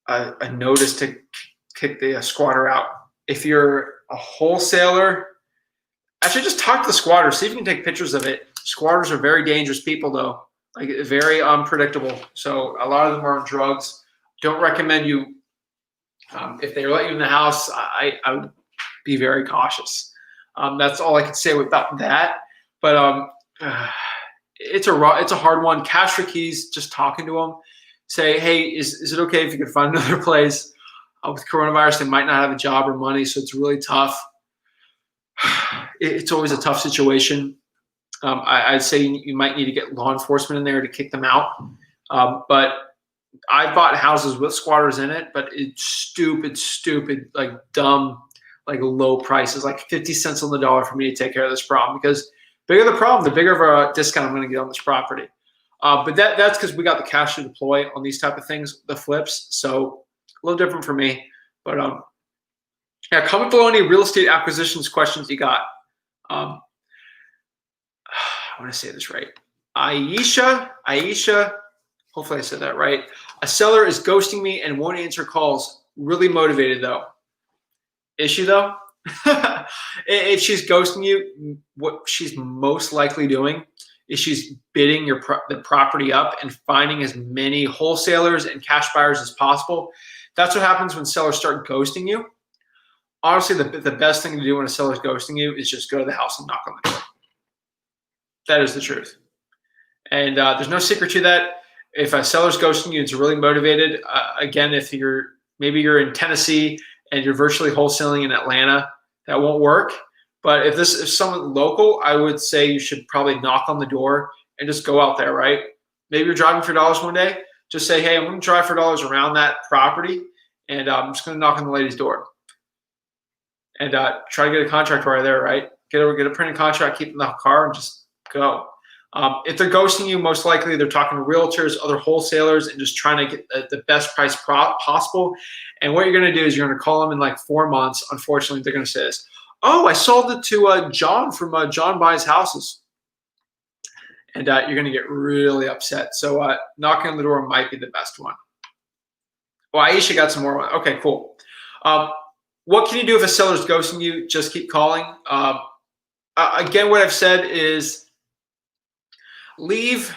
a notice to kick the squatter out. If you're a wholesaler, actually just talk to the squatter, see if you can take pictures of it. Squatters are very dangerous people though, like very unpredictable. So a lot of them are on drugs. Don't recommend you, if they let you in the house, I would be very cautious. That's all I can say about that. But it's a hard one. Cash for keys, just talking to them. Say, hey, is it okay if you could find another place? With coronavirus, they might not have a job or money, so it's really tough. It's always a tough situation. I'd say you might need to get law enforcement in there to kick them out. But I bought houses with squatters in it, but it's stupid, like dumb, like low prices, like 50 cents on the dollar for me to take care of this problem. Because the bigger the problem, the bigger of a discount I'm going to get on this property. But that's because we got the cash to deploy on these type of things, the flips. So a little different for me. But yeah, comment below any real estate acquisitions questions you got. I want to say this right. Aisha, hopefully I said that right. A seller is ghosting me and won't answer calls. Really motivated though. Is she though? If she's ghosting you, what she's most likely doing is she's bidding the property up and finding as many wholesalers and cash buyers as possible. That's what happens when sellers start ghosting you. Honestly, the best thing to do when a seller's ghosting you is just go to the house and knock on the door. That is the truth. And there's no secret to that. If a seller's ghosting you, it's really motivated. Again, if maybe you're in Tennessee and you're virtually wholesaling in Atlanta, that won't work. But if someone local, I would say you should probably knock on the door and just go out there, right? Maybe you're driving for dollars one day. Just say, hey, I'm going to drive for dollars around that property, and I'm just going to knock on the lady's door. And try to get a contract right there, right? Get a printed contract, keep it in the car, and just go. If they're ghosting you, most likely they're talking to realtors, other wholesalers, and just trying to get the best price possible. And what you're going to do is you're going to call them in like 4 months. Unfortunately, they're going to say this. Oh, I sold it to John from John Buys Houses. And you're going to get really upset. So knocking on the door might be the best one. Well, Aisha got some more. Okay, cool. What can you do if a seller's ghosting you? Just keep calling. Again, what I've said is leave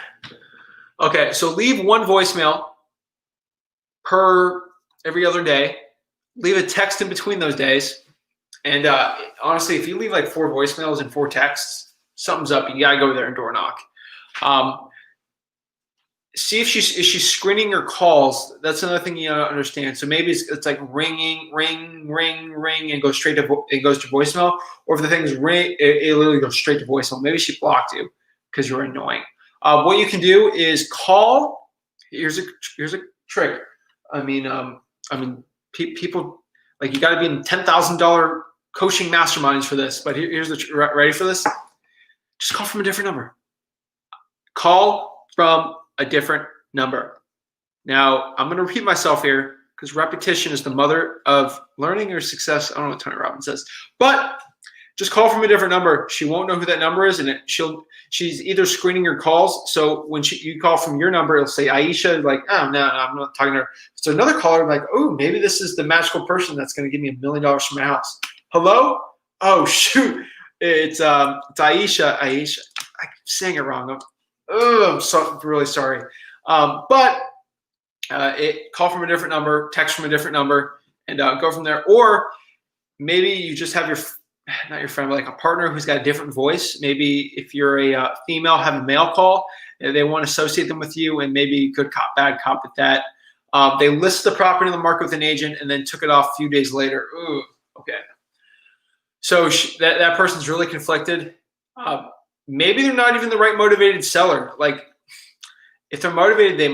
one voicemail every other day. Leave a text in between those days. And honestly, if you leave like 4 voicemails and 4 texts, something's up. You got to go there and door knock. See if she's screening her calls. That's another thing you gotta understand. So maybe it's like ringing, ring, and it goes to voicemail. Or if the thing is ring, it literally goes straight to voicemail. Maybe she blocked you because you're annoying. What you can do is call. Here's a trick. People, like, you got to be in $10,000 coaching masterminds for this. But here's ready for this? Just call from a different number. Call from a different number. Now, I'm going to repeat myself here because repetition is the mother of learning or success. I don't know what Tony Robbins says, but just call from a different number. She won't know who that number is, and she's either screening your calls. So when you call from your number, it'll say Aisha, like, oh, no, I'm not talking to her. So another caller, like, oh, maybe this is the magical person that's going to give me $1 million from my house. Hello? Oh, shoot. It's Aisha. Aisha. I'm saying it wrong. I'm really sorry. But call from a different number, text from a different number, and go from there. Or maybe you just have not your friend, but like a partner who's got a different voice. Maybe if you're a female, have a male call. They want to associate them with you, and maybe good cop, bad cop with that. They list the property on the market with an agent and then took it off a few days later. Ooh, okay. So that person's really conflicted. Maybe they're not even the right motivated seller. Like, if they're motivated, they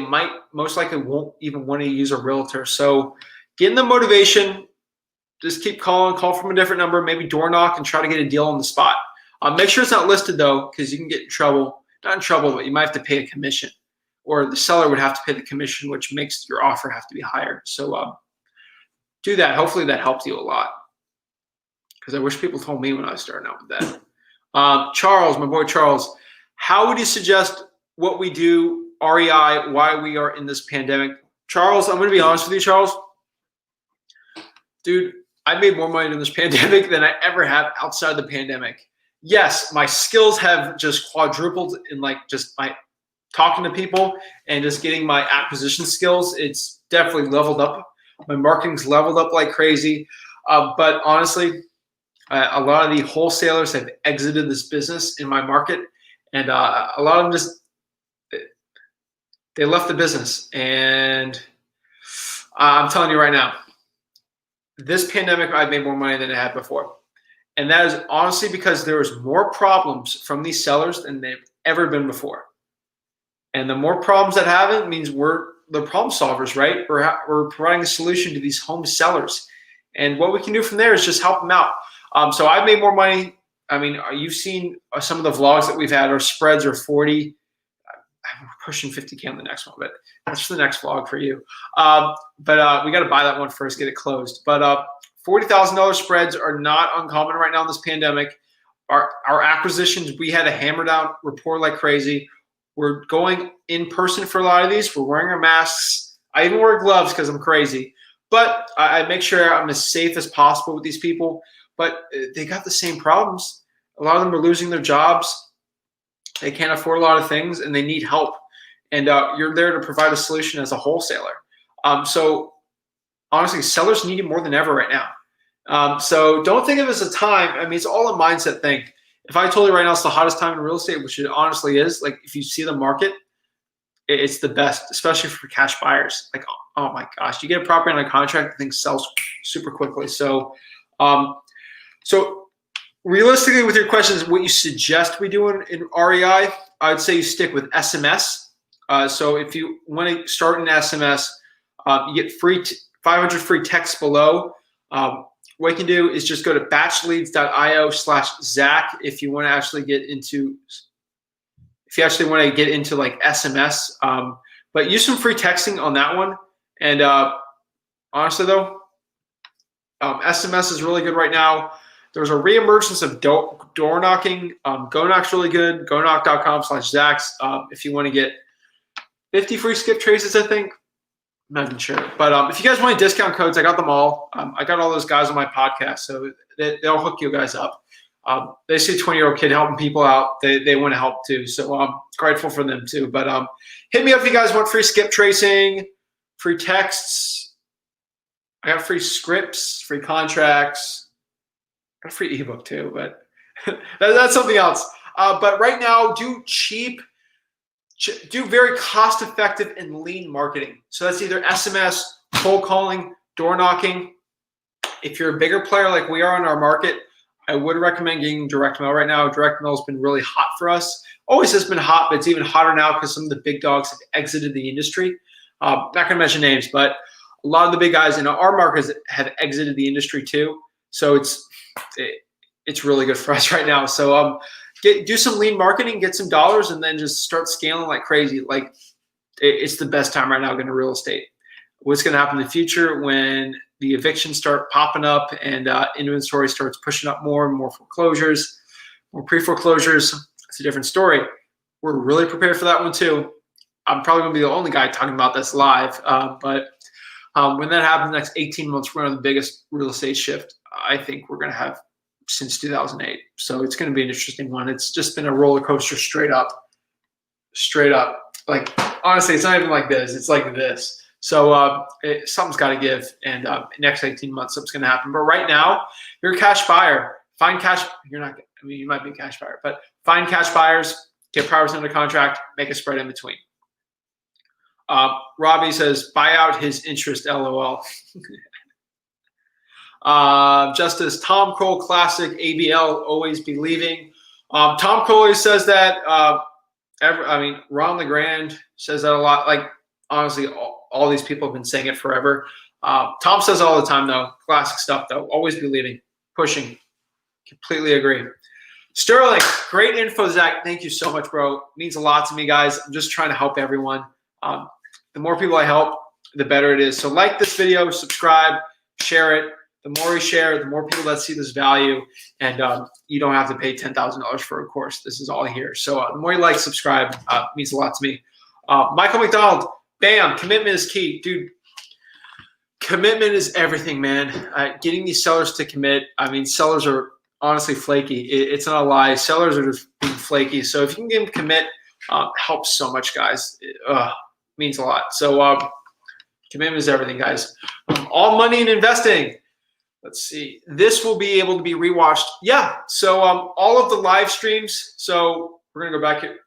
most likely won't even want to use a realtor. So getting the motivation, just keep calling, call from a different number, maybe door knock and try to get a deal on the spot. Make sure it's not listed though, because you can get in trouble. Not in trouble, but you might have to pay a commission, or the seller would have to pay the commission, which makes your offer have to be higher. So do that. Hopefully that helped you a lot, because I wish people told me when I was starting out with that. Charles, my boy Charles, how would you suggest what we do, REI, why we are in this pandemic? Charles, I'm going to be honest with you, Charles. Dude, I made more money in this pandemic than I ever have outside the pandemic. Yes, my skills have just quadrupled in like just my talking to people and just getting my acquisition skills. It's definitely leveled up. My marketing's leveled up like crazy. But honestly, a lot of the wholesalers have exited this business in my market, and a lot of them just they left the business. And I'm telling you right now, this pandemic, I've made more money than I had before. And that is honestly because there was more problems from these sellers than they've ever been before. And the more problems that happen means we're the problem solvers, right? We're providing a solution to these home sellers. And what we can do from there is just help them out. So I've made more money. I mean, you've seen some of the vlogs that we've had. Our spreads are 40. I'm pushing 50K on the next one, but that's for the next vlog for you. But we got to buy that one first, get it closed. But $40,000 spreads are not uncommon right now in this pandemic. Our acquisitions, we had to hammer down rapport like crazy. We're going in person for a lot of these. We're wearing our masks. I even wear gloves because I'm crazy. But I make sure I'm as safe as possible with these people. But they got the same problems. A lot of them are losing their jobs. They can't afford a lot of things, and they need help. And you're there to provide a solution as a wholesaler. So honestly, sellers need you more than ever right now. So don't think of it as a time. I mean, it's all a mindset thing. If I told you right now it's the hottest time in real estate, which it honestly is, like if you see the market, it's the best, especially for cash buyers. Like, oh my gosh, you get a property on a contract, the thing sells super quickly. So, realistically, with your questions, what you suggest we do in REI, I'd say you stick with SMS. So if you want to start an SMS, you get 500 free texts below. What you can do is just go to batchleads.io/Zach if you want to actually get into like SMS. But use some free texting on that one. And honestly though, SMS is really good right now. There's a reemergence of door knocking. Go Knock's really good. GoKnock.com/Zachs. If you want to get 50 free skip traces, I think. I'm not even sure. But if you guys want any discount codes, I got them all. I got all those guys on my podcast, so they'll hook you guys up. They see a 20-year-old kid helping people out. They want to help too, so I'm grateful for them too. But hit me up if you guys want free skip tracing, free texts. I got free scripts, free contracts. I got a free ebook too, but that's something else. But right now, do very cost-effective and lean marketing. So that's either SMS, cold calling, door knocking. If you're a bigger player like we are in our market, I would recommend getting direct mail right now. Direct mail has been really hot for us. Always has been hot, but it's even hotter now because some of the big dogs have exited the industry. Not going to mention names, but a lot of the big guys in our markets have exited the industry too. So it's really good for us right now. So do some lean marketing, get some dollars, and then just start scaling like crazy. Like it's the best time right now getting into real estate. What's going to happen in the future when the evictions start popping up and inventory starts pushing up more and more foreclosures, more pre-foreclosures? It's a different story. We're really prepared for that one too. I'm probably going to be the only guy talking about this live, but when that happens, the next 18 months, we're going to have the biggest real estate shift I think we're going to have since 2008. So it's going to be an interesting one. It's just been a roller coaster straight up. Like, honestly, it's not even like this. It's like this. So something's got to give. And next 18 months, something's going to happen. But right now, you're a cash buyer. Find cash. You're not. I mean, you might be a cash buyer, but find cash buyers, get priors under contract, make a spread in between. Robbie says, buy out his interest, LOL. Justice, Tom Cole Classic, ABL, always be leaving. Tom Cole always says that. Ron LeGrand says that a lot. Like, honestly, all these people have been saying it forever. Tom says it all the time, though. Classic stuff, though. Always be leaving, pushing. Completely agree. Sterling, great info, Zach. Thank you so much, bro. It means a lot to me, guys. I'm just trying to help everyone. The more people I help, the better it is. So like this video, subscribe, share it. The more we share, the more people that see this value, and you don't have to pay $10,000 for a course. This is all here. So the more you like, subscribe, means a lot to me. Michael McDonald, bam, commitment is key. Dude, commitment is everything, man. Getting these sellers to commit. I mean, sellers are honestly flaky. It's not a lie. Sellers are just being flaky. So if you can get them commit, helps so much, guys. It means a lot. So commitment is everything, guys. All money in investing. Let's see. This will be able to be rewatched. Yeah. So all of the live streams. So we're gonna go back here.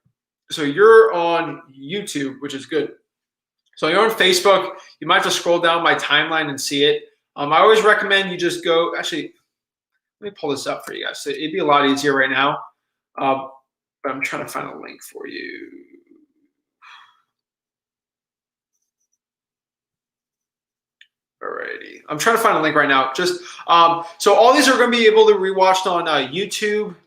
So you're on YouTube, which is good. So you're on Facebook. You might have to scroll down my timeline and see it. I always recommend you just go. Actually, let me pull this up for you guys. So it'd be a lot easier right now. But I'm trying to find a link for you. Alrighty, I'm trying to find a link right now. Just so all these are going to be able to be rewatched on YouTube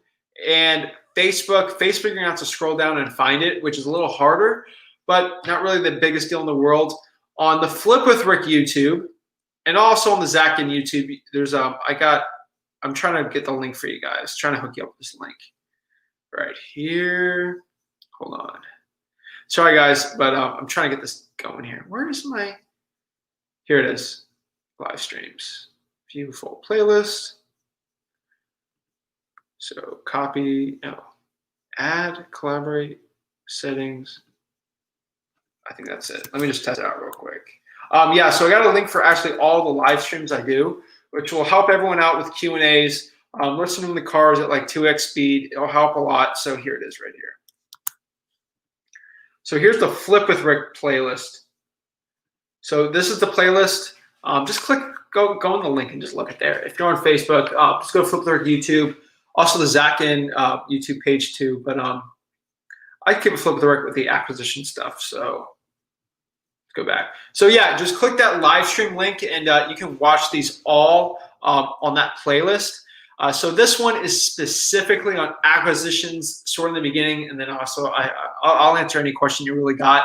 and Facebook. Facebook, you're going to have to scroll down and find it, which is a little harder, but not really the biggest deal in the world. On the Flip with Rick YouTube and also on the Zach Ginn YouTube, there's I'm trying to get the link for you guys. Trying to hook you up with this link right here. Hold on. Sorry guys, but I'm trying to get this going here. Where is my? Here it is. Live streams. View full playlist. So copy. No. Add. Collaborate. Settings. I think that's it. Let me just test it out real quick. Yeah. So I got a link for actually all the live streams I do, which will help everyone out with Q&As. Listen to the cars at like 2x speed. It'll help a lot. So here it is right here. So here's the Flip with Rick playlist. So this is the playlist. Just go on the link and just look at there. If you're on Facebook, just go Flip with Rick YouTube. Also the Zach Ginn YouTube page too. But I keep a Flip with Rick with the acquisition stuff. So let's go back. So yeah, just click that live stream link and you can watch these all on that playlist. So this one is specifically on acquisitions, sort of in the beginning, and then also I'll answer any question you really got.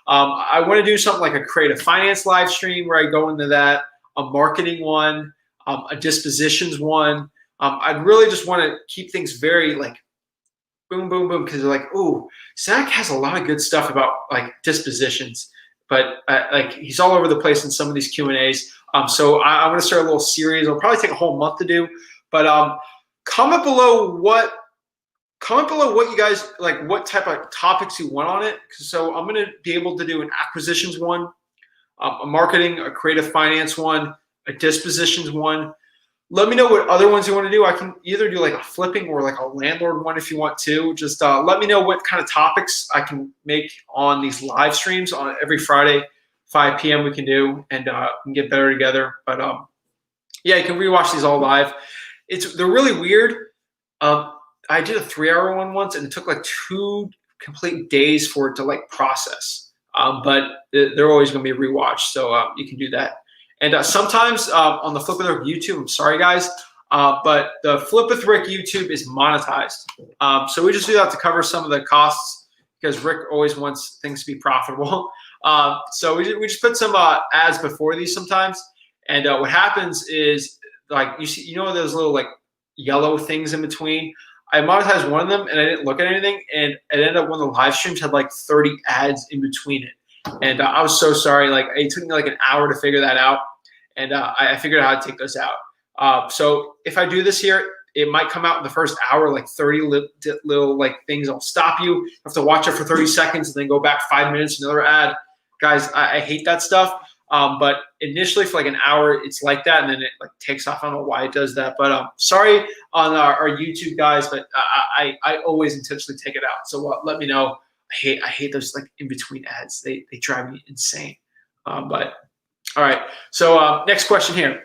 I want to do something like a creative finance live stream where I go into that, a marketing one, a dispositions one. I'd really just want to keep things very like boom, boom, boom, because they're like, ooh, Zach has a lot of good stuff about like dispositions, but like he's all over the place in some of these Q&As. So I want to start a little series. It'll probably take a whole month to do, but comment below what you guys like, what type of topics you want on it. So I'm going to be able to do an acquisitions one, a marketing, a creative finance one, a dispositions one. Let me know what other ones you want to do. I can either do like a flipping or like a landlord one if you want to. Just let me know what kind of topics I can make on these live streams on every Friday, 5 p.m. we can do, and we can get better together. But yeah, you can rewatch these all live. They're really weird. I did a 3-hour one once, and it took like 2 complete days for it to like process. But they're always going to be rewatched, so you can do that. And sometimes on the Flip with Rick YouTube, I'm sorry guys, but the Flip with Rick YouTube is monetized. So we just do that to cover some of the costs because Rick always wants things to be profitable. So we just put some ads before these sometimes. And what happens is like you know those little like yellow things in between. I monetized one of them and I didn't look at anything, and it ended up one of the live streams had like 30 ads in between it. And I was so sorry. Like it took me like an hour to figure that out, and I figured out how to take those out. So if I do this here, it might come out in the first hour, like 30 little like things that'll stop you. You have to watch it for 30 seconds and then go back 5 minutes, another ad. Guys, I hate that stuff. But initially for like an hour, it's like that, and then it like takes off. I don't know why it does that, but sorry on our YouTube guys, but I always intentionally take it out. So let me know. I hate those like in between ads. They drive me insane. But all right. So next question here.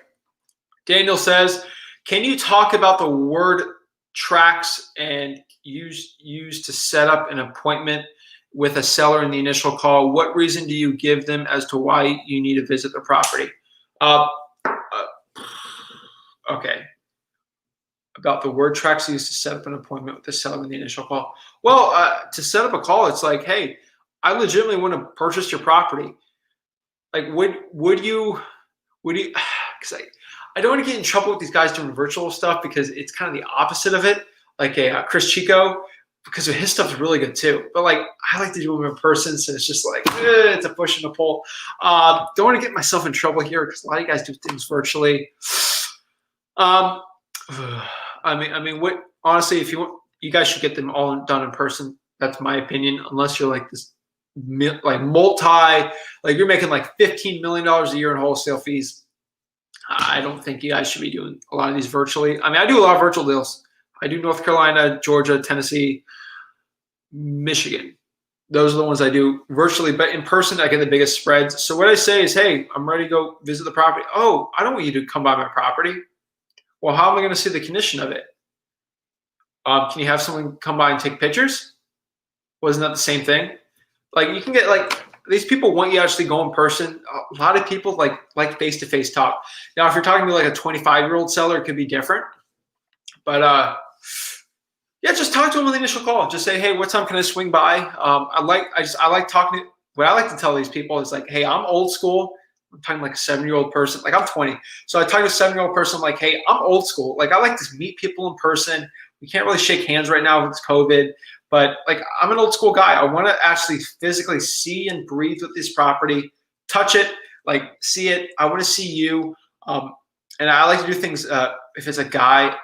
Daniel says, can you talk about the word tracks and use to set up an appointment with a seller in the initial call? What reason do you give them as to why you need to visit the property? Okay. about the word tracks used to set up an appointment with the seller in the initial call. Well, to set up a call, it's like, hey, I legitimately want to purchase your property. Like, would you, because I don't want to get in trouble with these guys doing virtual stuff because it's kind of the opposite of it. Like Chris Chico, because his stuff is really good too. But like, I like to do them in person, so it's just like it's a push and a pull. Don't want to get myself in trouble here because a lot of you guys do things virtually. I mean, what? Honestly, if you want, you guys should get them all done in person. That's my opinion. Unless you're like this, like like you're making like $15 million a year in wholesale fees. I don't think you guys should be doing a lot of these virtually. I mean, I do a lot of virtual deals. I do North Carolina, Georgia, Tennessee, Michigan. Those are the ones I do virtually, but in person, I get the biggest spreads. So what I say is, hey, I'm ready to go visit the property. Oh, I don't want you to come by my property. Well, how am I going to see the condition of it? Can you have someone come by and take pictures? Wasn't that the same thing? Like you can get like these people want you to actually go in person. A lot of people like face-to-face talk. Now, if you're talking to like a 25-year-old seller, it could be different. But yeah, just talk to them on the initial call. Just say, hey, what time can I swing by? I like talking. What I like to tell these people is like, hey, I'm old school. I'm talking like a 7-year-old person. Like I'm 20, so I talk to a 7-year-old person like, hey, I'm old school. Like I like to meet people in person. We can't really shake hands right now with COVID, but like I'm an old school guy. I want to actually physically see and breathe with this property, touch it, like see it. I want to see you. And I like to do things, if it's a guy,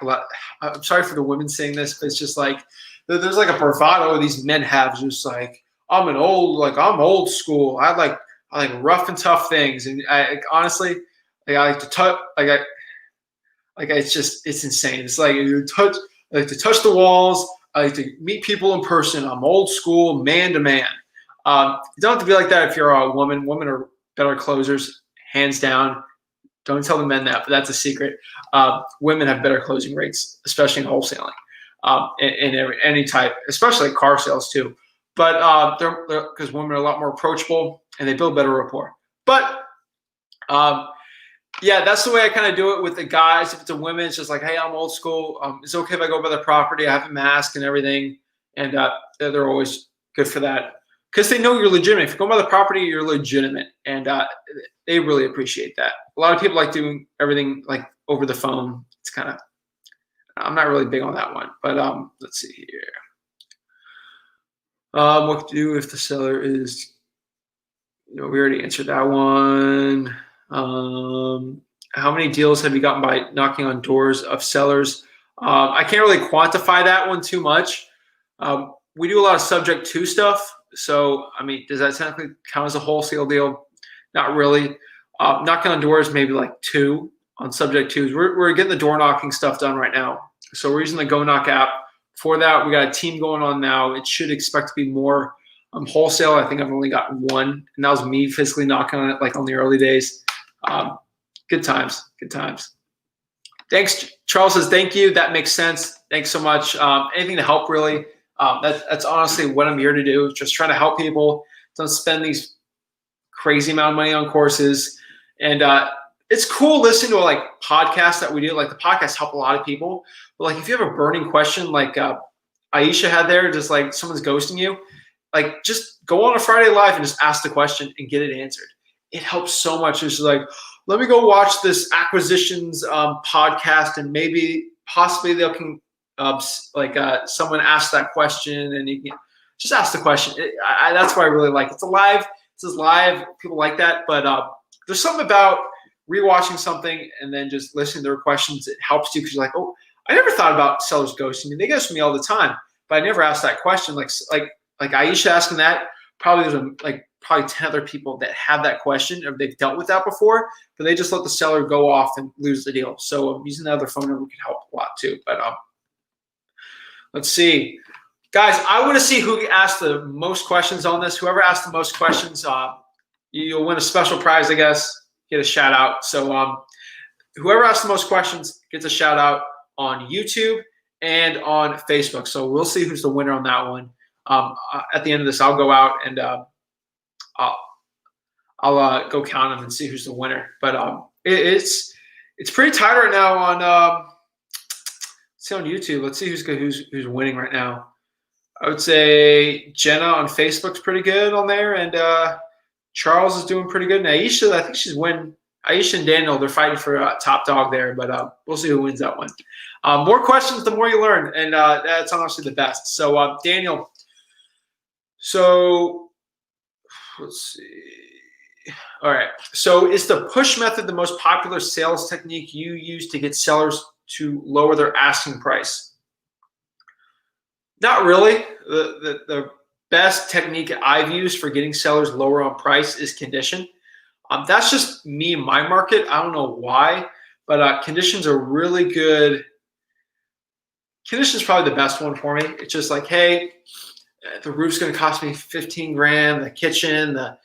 I'm sorry for the women saying this, but it's just like, there's like a bravado these men have, just like, I'm old school. I like rough and tough things. And honestly, like I like to touch, it's insane. It's like I like to touch the walls. I like to meet people in person. I'm old school, man to man. You don't have to be like that if you're a woman. Women are better closers, hands down. Don't tell the men that, but that's a secret. Women have better closing rates, especially in wholesaling, in any type, especially car sales too. But they're because women are a lot more approachable and they build better rapport. But yeah, that's the way I kind of do it with the guys. If it's a woman, it's just like, hey, I'm old school. It's okay if I go by the property. I have a mask and everything, and they're always good for that because they know you're legitimate. If you go by the property, you're legitimate, and they really appreciate that. A lot of people like doing everything like over the phone. It's kind of, I'm not really big on that one, but let's see here. What to do if the seller is, we already answered that one. How many deals have you gotten by knocking on doors of sellers? I can't really quantify that one too much. We do a lot of subject to stuff. So, I mean, does that technically count as a wholesale deal? Not really. Knocking on doors, maybe like 2 on subject twos. We're getting the door knocking stuff done right now. So we're using the Go Knock app. For that, we got a team going on now. It should expect to be more wholesale. I think I've only got 1, and that was me physically knocking on it like on the early days. Good times, good times. Thanks. Charles says, thank you. That makes sense. Thanks so much. Anything to help, really. That's honestly what I'm here to do. Just trying to help people. Don't spend these crazy amount of money on courses. And it's cool listening to like podcasts that we do. Like the podcasts help a lot of people. But like if you have a burning question like Aisha had there, just like someone's ghosting you, like just go on a Friday Live and just ask the question and get it answered. It helps so much. It's like, let me go watch this Acquisitons podcast and possibly they can someone asked that question and you can just ask the question. That's why I really like it. It's live. This is live. People like that. But there's something about rewatching something and then just listening to their questions. It helps you because you're like, oh, I never thought about sellers ghosting me. They ghost me all the time, but I never asked that question. Like Aisha asking that. Probably there's probably 10 other people that have that question or they've dealt with that before, but they just let the seller go off and lose the deal. So using the other phone number can help a lot too. But let's see. Guys, I want to see who asked the most questions on this. Whoever asked the most questions, you'll win a special prize, I guess, get a shout out. So whoever asked the most questions gets a shout out on YouTube and on Facebook. So we'll see who's the winner on that one. At the end of this, I'll go out and I'll go count them and see who's the winner. But it's pretty tight right now on let's see on YouTube. Let's see who's good, who's winning right now. I would say Jenna on Facebook's pretty good on there, and Charles is doing pretty good. And Aisha, I think she's winning. Aisha and Daniel, they're fighting for top dog there, but we'll see who wins that one. More questions, the more you learn, and that's honestly the best. So Daniel, so let's see. All right. So is the push method the most popular sales technique you use to get sellers to lower their asking price? Not really. The best technique I've used for getting sellers lower on price is condition. That's just me in my market. I don't know why, but conditions are really good. Condition is probably the best one for me. It's just like, hey, the roof's going to cost me 15 grand, the kitchen, the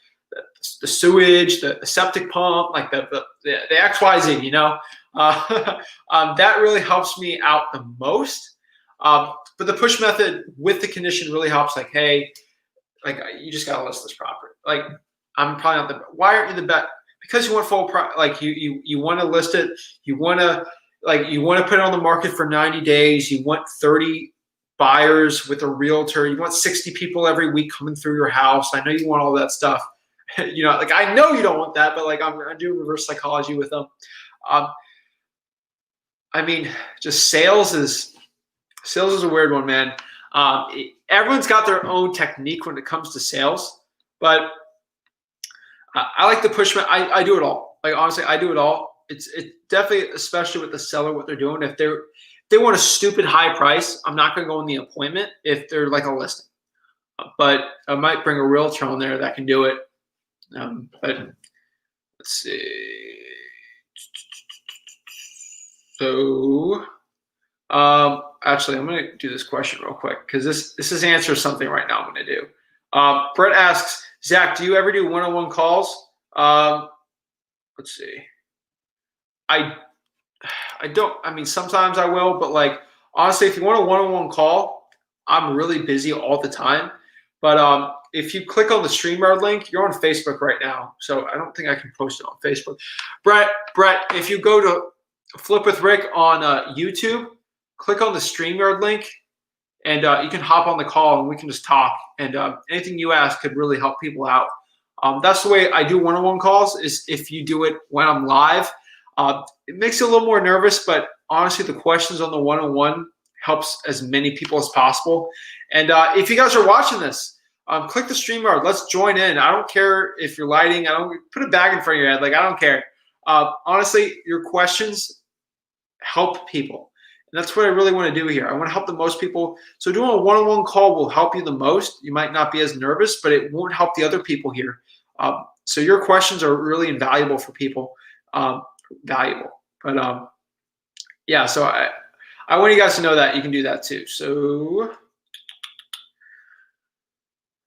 sewage, the septic pump, like the XYZ, you know, that really helps me out the most. But the push method with the condition really helps. Like, hey, like you just got to list this property. Like, I'm probably not the, why aren't you the best? Because you want full price, like you want to list it. You want to put it on the market for 90 days. You want 30 buyers with a realtor. You want 60 people every week coming through your house. I know you want all that stuff. You know, like I know you don't want that, but like I'm doing reverse psychology with them. I mean, just sales is a weird one, man. Everyone's got their own technique when it comes to sales, but I like the push. I do it all. Like honestly, I do it all. It's definitely, especially with the seller, what they're doing. If they want a stupid high price, I'm not going to go in the appointment if they're like a listing. But I might bring a realtor on there that can do it. But let's see. So, actually, I'm going to do this question real quick because this is answer something right now. I'm going to do. Brett asks, Zach, do you ever do one-on-one calls? Let's see. I don't. I mean, sometimes I will, but like honestly, if you want a one-on-one call, I'm really busy all the time. But if you click on the StreamYard link, you're on Facebook right now, so I don't think I can post it on Facebook. Brett, if you go to Flip with Rick on YouTube, click on the StreamYard link, and you can hop on the call, and we can just talk. And anything you ask could really help people out. That's the way I do one-on-one calls. Is if you do it when I'm live, it makes you a little more nervous, but honestly, the questions on the one-on-one helps as many people as possible. And if you guys are watching this, click the StreamYard. Let's join in. I don't care if you're lighting. I don't put a bag in front of your head. Like I don't care. Honestly, your questions help people. And that's what I really want to do here. I want to help the most people. So doing a one-on-one call will help you the most. You might not be as nervous, but it won't help the other people here. So your questions are really invaluable for people. Valuable. But yeah, so I want you guys to know that you can do that too. So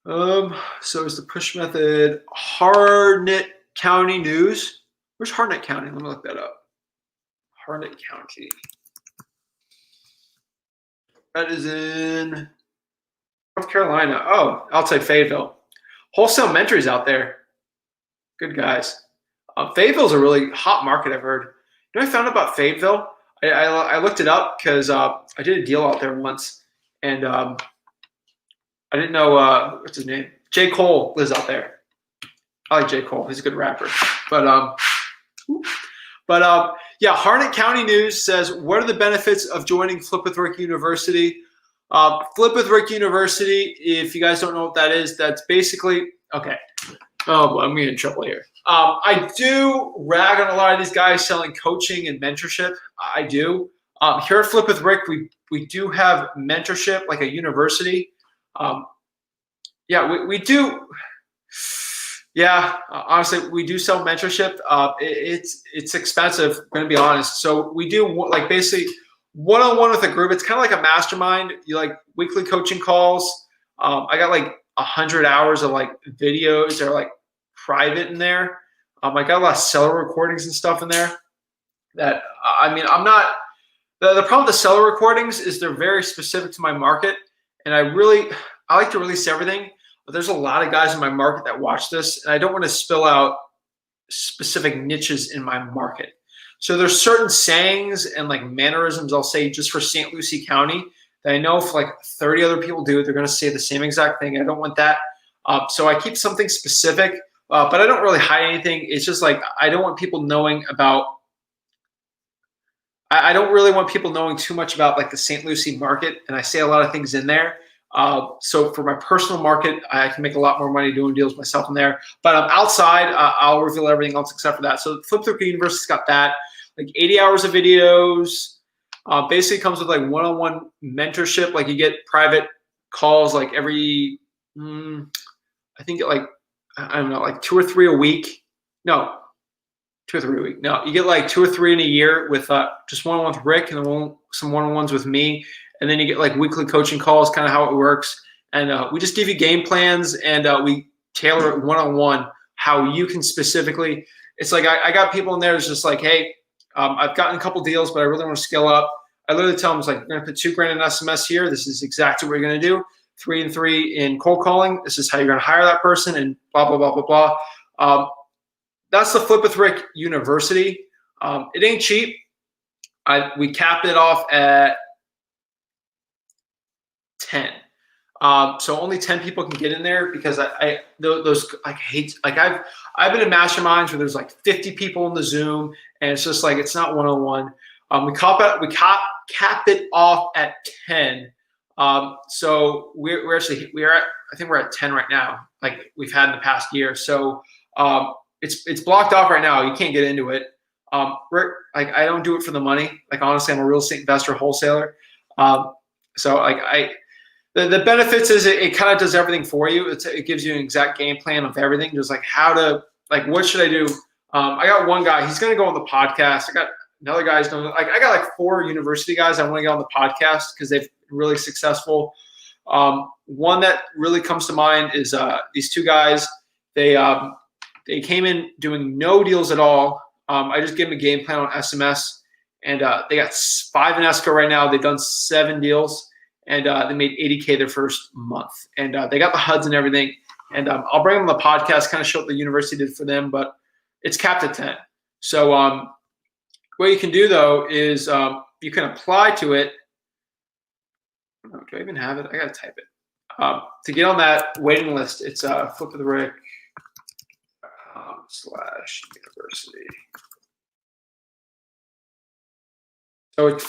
so is the push method Harnett County News? Where's Harnett County? Let me look that up. Harnett County. That is in North Carolina. Oh, outside Fayetteville. Wholesale Mentors out there. Good guys. Fayetteville's a really hot market, I've heard. You know, I found out about Fayetteville. I looked it up because I did a deal out there once, and I didn't know what's his name. J. Cole lives out there. I like J. Cole. He's a good rapper. But yeah, Harnett County News says, what are the benefits of joining Flip with Rick University? Flip with Rick University, if you guys don't know what that is, that's basically, okay. Oh, I'm getting in trouble here. I do rag on a lot of these guys selling coaching and mentorship. I do. Here at Flip with Rick, we do have mentorship, like a university. Yeah, we do. Yeah, honestly, we do sell mentorship. It's expensive, I'm going to be honest. So we do like basically one-on-one with a group. It's kind of like a mastermind. You like weekly coaching calls. I got like 100 hours of like videos that are like private in there. I got a lot of seller recordings and stuff in there that, I mean, I'm not, the problem with the seller recordings is they're very specific to my market. And I like to release everything, but there's a lot of guys in my market that watch this, and I don't want to spill out specific niches in my market. So there's certain sayings and like mannerisms I'll say just for St. Lucie County that I know if like 30 other people do it, they're going to say the same exact thing. I don't want that. So I keep something specific, but I don't really hide anything. It's just like I don't want people knowing about. I don't really want people knowing too much about like the St. Lucie market, and I say a lot of things in there. So for my personal market, I can make a lot more money doing deals myself in there. But outside, I'll reveal everything else except for that. So Flip the Rookie University's got that, like 80 hours of videos. Basically comes with like one-on-one mentorship. Like you get private calls like every, I think like, I don't know, like 2 or 3 a week. No, 2 or 3 a week. No, you get like 2 or 3 in a year with just one-on-one with Rick and then some one-on-ones with me. And then you get like weekly coaching calls, kind of how it works. And we just give you game plans and we tailor it one-on-one how you can specifically. It's like I got people in there that's just like, hey, I've gotten a couple deals, but I really want to scale up. I literally tell them, it's like, you're going to put $2,000 in SMS here. This is exactly what you're going to do. 3 and 3 in cold calling. This is how you're going to hire that person and blah, blah, blah, blah, blah. That's the Flip with Rick University. It ain't cheap. We capped it off at 10. So only 10 people can get in there because I've been in masterminds where there's like 50 people in the Zoom and it's just like, it's not one-on-one. We cap it off at 10. So we're at, I think we're at 10 right now. Like we've had in the past year. So, it's blocked off right now. You can't get into it. Like I don't do it for the money. Like honestly, I'm a real estate investor, wholesaler. So like the benefits is it kind of does everything for you. It gives you an exact game plan of everything. Just like how to, like, what should I do? I got one guy, he's going to go on the podcast. I got another guy who's doing, like, I got like 4 university guys I want to get on the podcast because they've been really successful. One that really comes to mind is these 2 guys. They came in doing no deals at all. I just gave them a game plan on SMS, and they got 5 in escrow right now. They've done 7 deals, and they made $80K their first month. And they got the HUDs and everything. And I'll bring them on the podcast, kind of show what the university did for them, but it's capped at 10. So what you can do, though, is you can apply to it. Oh, do I even have it? I got to type it. To get on that waiting list, it's Flip of the Rick. /university. So it's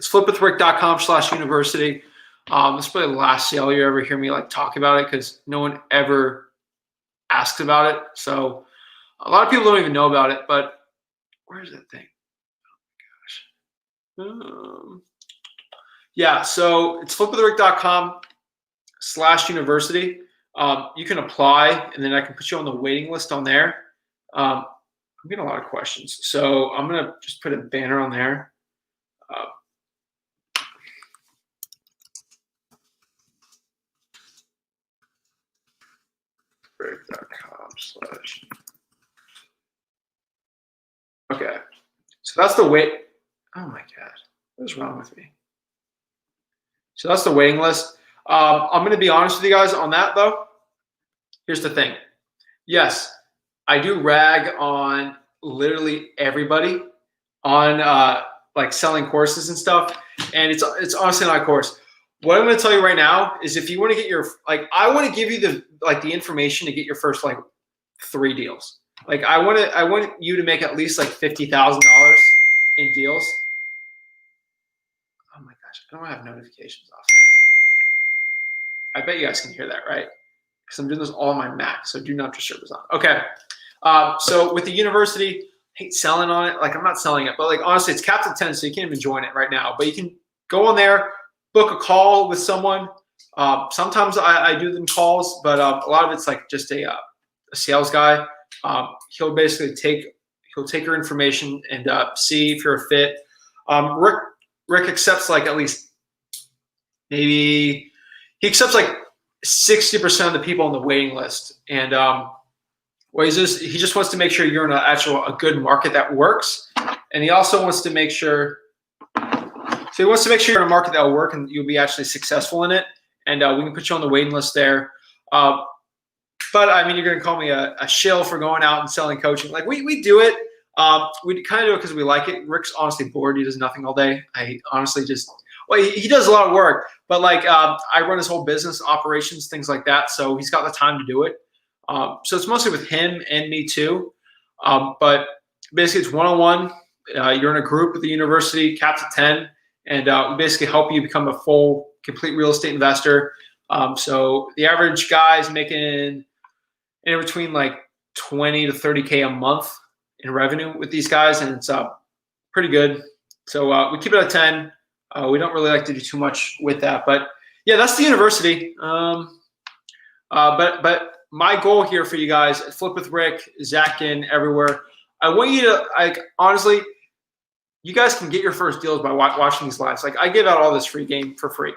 flipwithrick.com/university. This is probably the last sale you ever hear me like talk about it because no one ever asks about it. So a lot of people don't even know about it, but where's that thing? Oh my gosh. Yeah, so it's flipwithrick.com/university. You can apply, and then I can put you on the waiting list on there. I'm getting a lot of questions, so I'm going to just put a banner on there. Okay, so that's the wait. Oh my God, what is wrong with me? So that's the waiting list. I'm going to be honest with you guys on that, though. Here's the thing. Yes, I do rag on literally everybody on like selling courses and stuff, and it's honestly not a course. What I'm going to tell you right now is if you want to get your, like, I want to give you the information to get your first like 3 deals. Like I want you to make at least like $50,000 in deals. Oh my gosh, I don't have notifications off there. I bet you guys can hear that, right? Because I'm doing this all on my Mac, so do not disturb is on. Okay, so with the university, I hate selling on it. Like I'm not selling it, but like honestly, it's capped at 10, so you can't even join it right now. But you can go on there, book a call with someone. Sometimes I do them calls, but a lot of it's like just a sales guy. He'll basically take your information and see if you're a fit. Rick accepts like at least maybe he accepts like 60% of the people on the waiting list, and he just wants to make sure you're in a good market that works, and he also wants to make sure. So he wants to make sure you're in a market that will work and you'll be actually successful in it, and we can put you on the waiting list there. But I mean, you're going to call me a shill for going out and selling coaching. Like we do it. We kind of do it because we like it. Rick's honestly bored. He does nothing all day. I honestly just, well, he does a lot of work, but like I run his whole business, operations, things like that. So he's got the time to do it. So it's mostly with him and me too. But basically it's one-on-one. You're in a group at the university, capped at 10, and we basically help you become a full, complete real estate investor. So the average guy is making in between like 20 to 30K a month in revenue with these guys, and it's pretty good. So we keep it at 10. We don't really like to do too much with that, but yeah, that's the university. But my goal here for you guys, Flip with Rick, Zach Ginn, everywhere. I want you to, like, honestly, you guys can get your first deals by watching these lives. Like, I give out all this free game for free,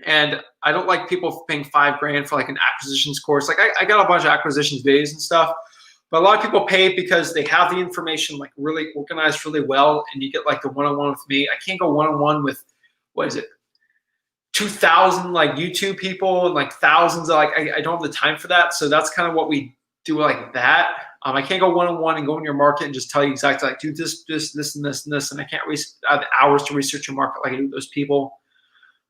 and I don't like people paying $5,000 for like an acquisitions course. Like, I got a bunch of acquisitions videos and stuff, but a lot of people pay because they have the information like really organized really well, and you get like the one-on-one with me. I can't go one-on-one with, what is it, 2,000 like YouTube people and like thousands of like, I don't have the time for that. So that's kind of what we do like that. I can't go one-on-one and go in your market and just tell you exactly like, do this, and this, and I can't have hours to research your market like I do those people.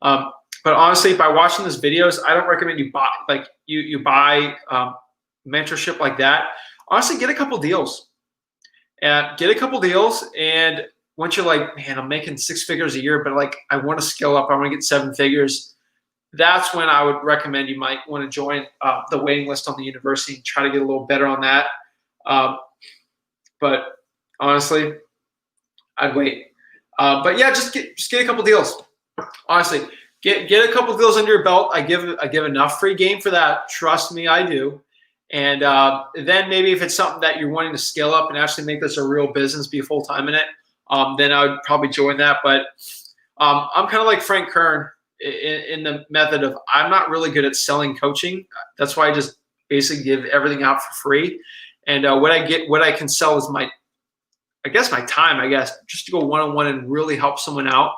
But honestly, by watching these videos, I don't recommend you buy like you buy mentorship like that. Honestly, get a couple deals. And once you're like, man, I'm making 6 figures a year, but like I want to scale up, I want to get 7 figures. That's when I would recommend you might want to join the waiting list on the university and try to get a little better on that. But honestly, I'd wait. But yeah, just get a couple deals. Honestly, get a couple deals under your belt. I give enough free game for that. Trust me, I do. And then maybe if it's something that you're wanting to scale up and actually make this a real business, be full time in it, then I would probably join that. But I'm kind of like Frank Kern in the method of I'm not really good at selling coaching. That's why I just basically give everything out for free. And what I can sell is my time, just to go one-on-one and really help someone out.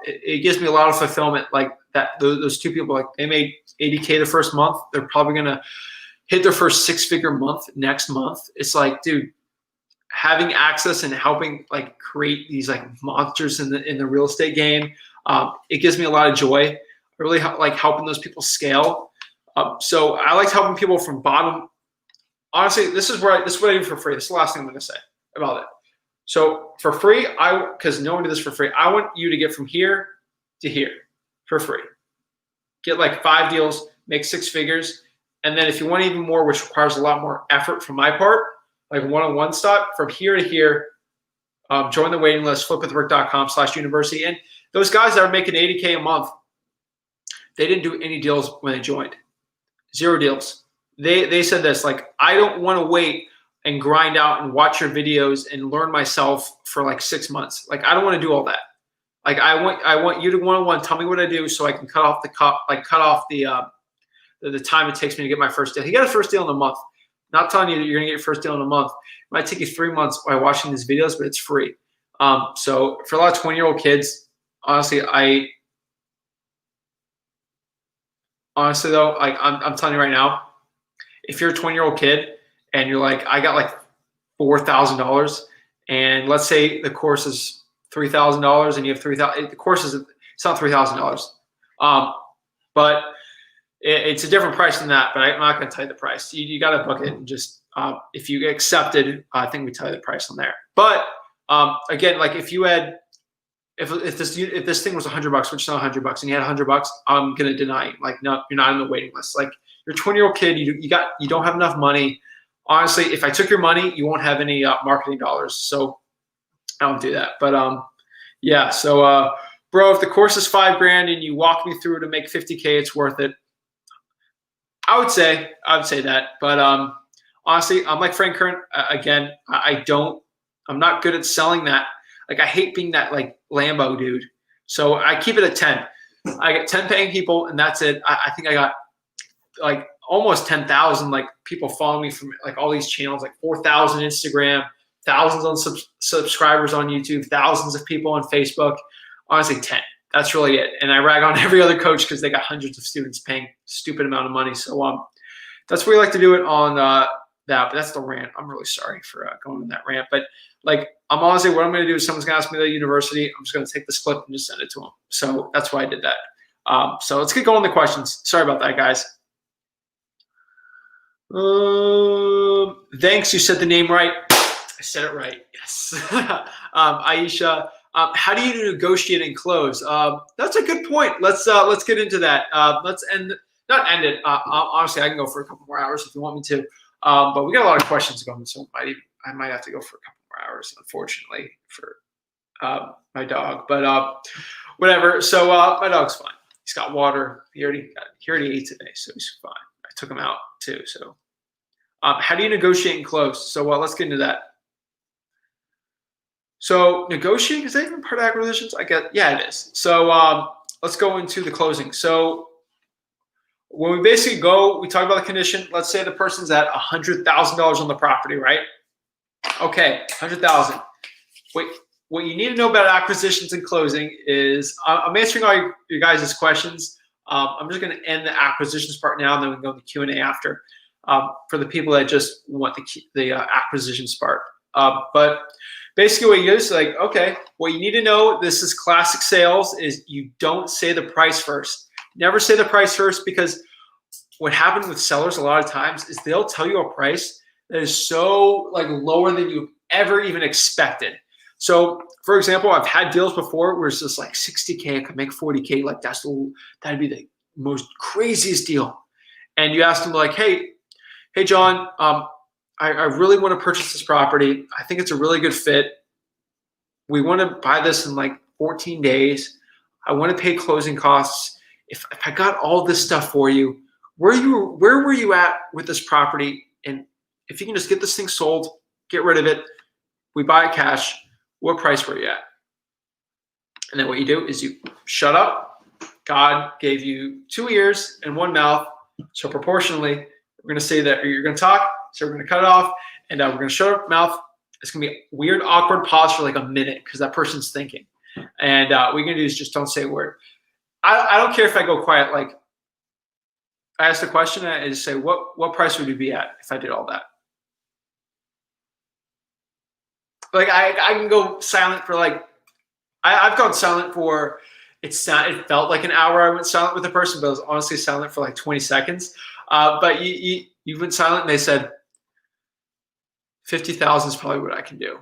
It gives me a lot of fulfillment. Like that, those two people, like they made 80K the first month. They're probably gonna hit their first 6-figure month next month. It's like, dude, having access and helping like create these like monsters in the real estate game. It gives me a lot of joy. I really like helping those people scale. So I like helping people from bottom. Honestly, this is what I do for free. This is the last thing I'm going to say about it. So for free, because no one did this for free, I want you to get from here to here for free. Get like 5 deals, make 6 figures. And then if you want even more, which requires a lot more effort from my part, like one-on-one stuff, from here to here, join the waiting list, flipwithrick.com/university. And those guys that are making 80K a month, they didn't do any deals when they joined. 0 deals. They said this, like, I don't want to wait and grind out and watch your videos and learn myself for like 6 months. Like, I don't want to do all that. Like, I want you to one-on-one tell me what I do so I can cut off the time it takes me to get my first deal. He got a first deal in a month. Not telling you that you're gonna get your first deal in a month. It might take you 3 months by watching these videos, but it's free. So for a lot of 20-year-old kids, honestly though, like I'm telling you right now, if you're a 20-year-old kid and you're like, I got like $4,000, and let's say the course is $3,000, and you have $3,000. The course it's not $3,000, but it's a different price than that. But I'm not going to tell you the price. You got to book it, and just if you get accepted, I think we tell you the price on there. But again, like if you had, if this thing was $100, which is not $100, and you had $100, I'm going to deny you. Like, no, you're not on the waiting list. Like, you're a 20-year-old kid, you don't have enough money. Honestly, if I took your money, you won't have any marketing dollars. So I don't do that. But yeah. So bro, if the course is $5,000 and you walk me through to make 50K, it's worth it. I would say that. But honestly, I'm like Frank Kern again. I'm not good at selling that. Like, I hate being that like Lambo dude. So I keep it at 10. I get 10 paying people, and that's it. I think I got like almost 10,000 like people following me from like all these channels, like 4,000 Instagram, thousands on subscribers on YouTube, thousands of people on Facebook. Honestly, 10. That's really it. And I rag on every other coach because they got hundreds of students paying stupid amount of money. So that's where we like to do it on that. But that's the rant. I'm really sorry for going on that rant. But like, I'm honestly, what I'm going to do is someone's going to ask me at the university. I'm just going to take this clip and just send it to them. So that's why I did that. So let's get going to questions. Sorry about that, guys. Thanks. You said the name right. I said it right. Yes. Aisha, how do you negotiate and close? That's a good point. Let's get into that. Let's not end it. Honestly, I can go for a couple more hours if you want me to. But we got a lot of questions going, so I might have to go for a couple more hours, unfortunately, for my dog. But whatever. So my dog's fine. He's got water. He already ate today, so he's fine. I took him out too. So how do you negotiate and close? So let's get into that. So negotiating, is that even part of acquisitions? Yeah, it is. So let's go into the closing. So when we basically we talk about the condition. Let's say the person's at $100,000 on the property, right? Okay, $100,000. What you need to know about acquisitions and closing is, I'm answering all your guys' questions. I'm just going to end the acquisitions part now, and then we can go to the Q&A after for the people that just want the acquisitions part. But basically what you do is like, okay, what you need to know, this is classic sales, is you don't say the price first. Never say the price first, because what happens with sellers a lot of times is they'll tell you a price that is so like lower than you ever even expected. So for example, I've had deals before where it's just like 60K, I could make 40K. Like that'd be the most craziest deal. And you ask them like, hey John, I really want to purchase this property. I think it's a really good fit. We want to buy this in like 14 days. I want to pay closing costs. If I got all this stuff for you, where were you at with this property? And if you can just get this thing sold, get rid of it, we buy it cash, what price were you at? And then what you do is you shut up. God gave you 2 ears and 1 mouth. So proportionally, we're going to say that you're going to talk. So we're going to cut it off, and we're going to shut our mouth. It's going to be a weird, awkward pause for like a minute because that person's thinking. And what you're going to do is just don't say a word. I don't care if I go quiet. Like, I ask the question, and I just say, what price would you be at if I did all that? Like, I can go silent for like, I've gone silent for, it felt like an hour I went silent with the person, but I was honestly silent for like 20 seconds. But you went silent, and they said, 50,000 is probably what I can do.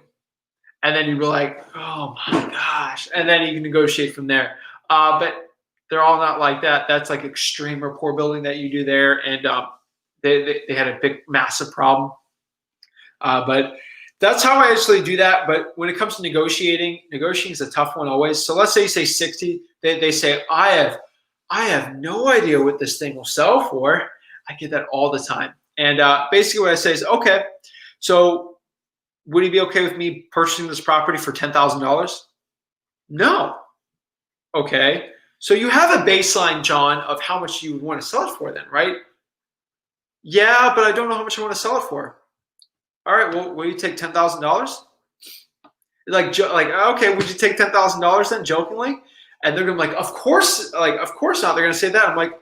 And then you were like, oh my gosh. And then you can negotiate from there. But they're all not like that. That's like extreme rapport building that you do there. And they had a big, massive problem. But that's how I actually do that. But when it comes to negotiating is a tough one always. So let's say you say 60. They say, I have no idea what this thing will sell for. I get that all the time. And basically what I say is, okay, so would you be okay with me purchasing this property for $10,000? No. Okay. So you have a baseline, John, of how much you would want to sell it for then, right? Yeah, but I don't know how much I want to sell it for. All right, well, will you take $10,000? Like, okay, would you take $10,000 then, jokingly? And they're going to be like, of course not. They're going to say that. I'm like,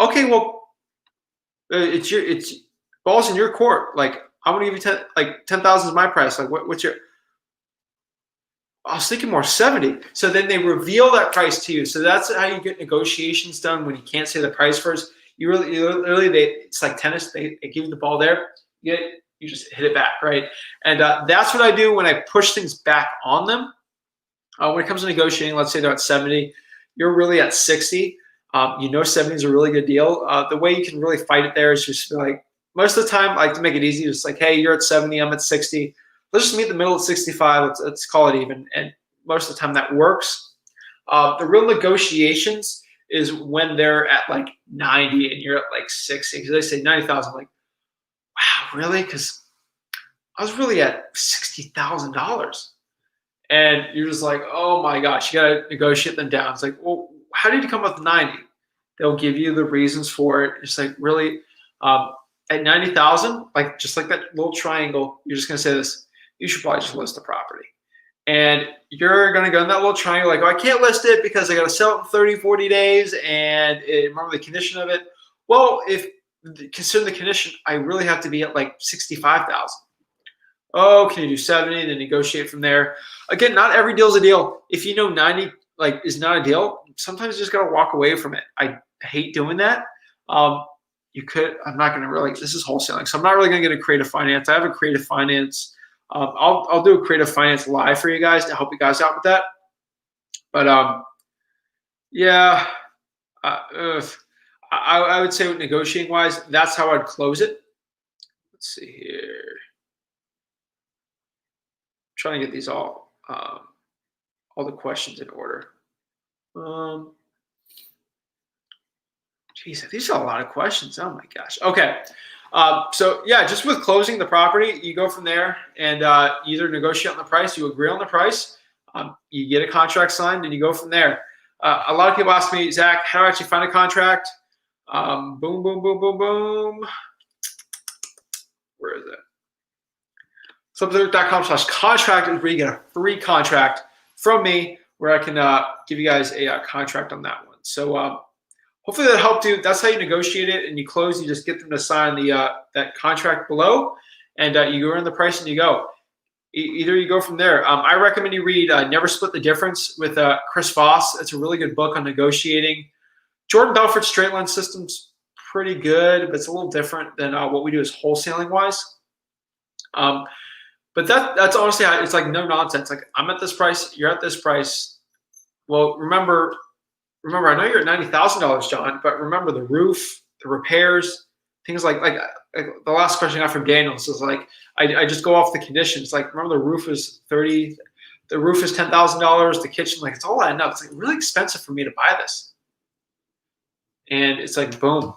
okay, well, it's balls in your court. Like, I'm going to give you 10,000 is my price. Like, what's your? I was thinking more 70. So then they reveal that price to you. So that's how you get negotiations done when you can't say the price first. It's like tennis. They give you the ball there. You just hit it back, right? And that's what I do when I push things back on them. When it comes to negotiating, let's say they're at 70, you're really at 60. 70 is a really good deal. The way you can really fight it there is just like, most of the time, I like to make it easy. Just like, hey, you're at 70, I'm at 60. Let's just meet in the middle at 65. Let's call it even. And most of the time that works. The real negotiations is when they're at like 90 and you're at like 60. Because they say 90,000. I'm like, wow, really? Because I was really at $60,000. And you're just like, oh my gosh, you got to negotiate them down. It's like, well, how did you come up with 90? They'll give you the reasons for it. It's like, really, at 90,000, like just like that little triangle, you're just going to say this, you should probably just list the property. And you're going to go in that little triangle like, oh, I can't list it because I got to sell it in 30, 40 days. And remember the condition of it. Well, if considering the condition, I really have to be at like 65,000. Oh, can you do 70 and then negotiate from there? Again, not every deal is a deal. If you know 90 like is not a deal, sometimes you just gotta walk away from it. I hate doing that. You could. I'm not gonna really. This is wholesaling, so I'm not really gonna get a creative finance. I have a creative finance. I'll do a creative finance live for you guys to help you guys out with that. But yeah, I would say with negotiating wise, that's how I'd close it. Let's see here. Trying to get these all the questions in order. Geez, these are a lot of questions. Oh my gosh. Okay. So yeah, just with closing the property, you go from there and you either negotiate on the price, you agree on the price, you get a contract signed, and you go from there. A lot of people ask me, Zach, how do I actually find a contract? Boom, boom, boom, boom, boom. Where is it? Flipwithrick.com/contract is where you get a free contract from me, where I can give you guys a contract on that one. So hopefully that helped you. That's how you negotiate it, and you close. You just get them to sign the that contract below, and you go in the price and you go. Either you go from there. I recommend you read Never Split the Difference with Chris Voss. It's a really good book on negotiating. Jordan Belfort's straight line system's pretty good, but it's a little different than what we do as wholesaling wise. But that's honestly how it's like no nonsense. Like I'm at this price, you're at this price. Well, remember, I know you're at $90,000, John, but remember the roof, the repairs, things like the last question I got from Daniels is like, I just go off the conditions. Like remember the roof is $30,000, the roof is $10,000, the kitchen, like it's all adding up. It's like really expensive for me to buy this. And it's like boom,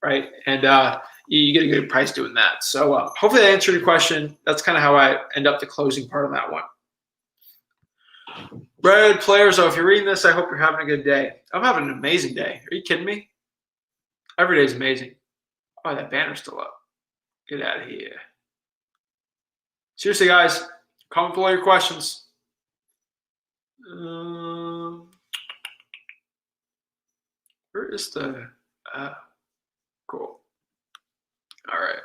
right? And you get a good price doing that. So hopefully that answered your question. That's kind of how I end up the closing part of that one. Red players, if you're reading this, I hope you're having a good day. I'm having an amazing day. Are you kidding me? Every day is amazing. Oh, that banner's still up. Get out of here. Seriously, guys, comment below your questions. Where is the cool? All right.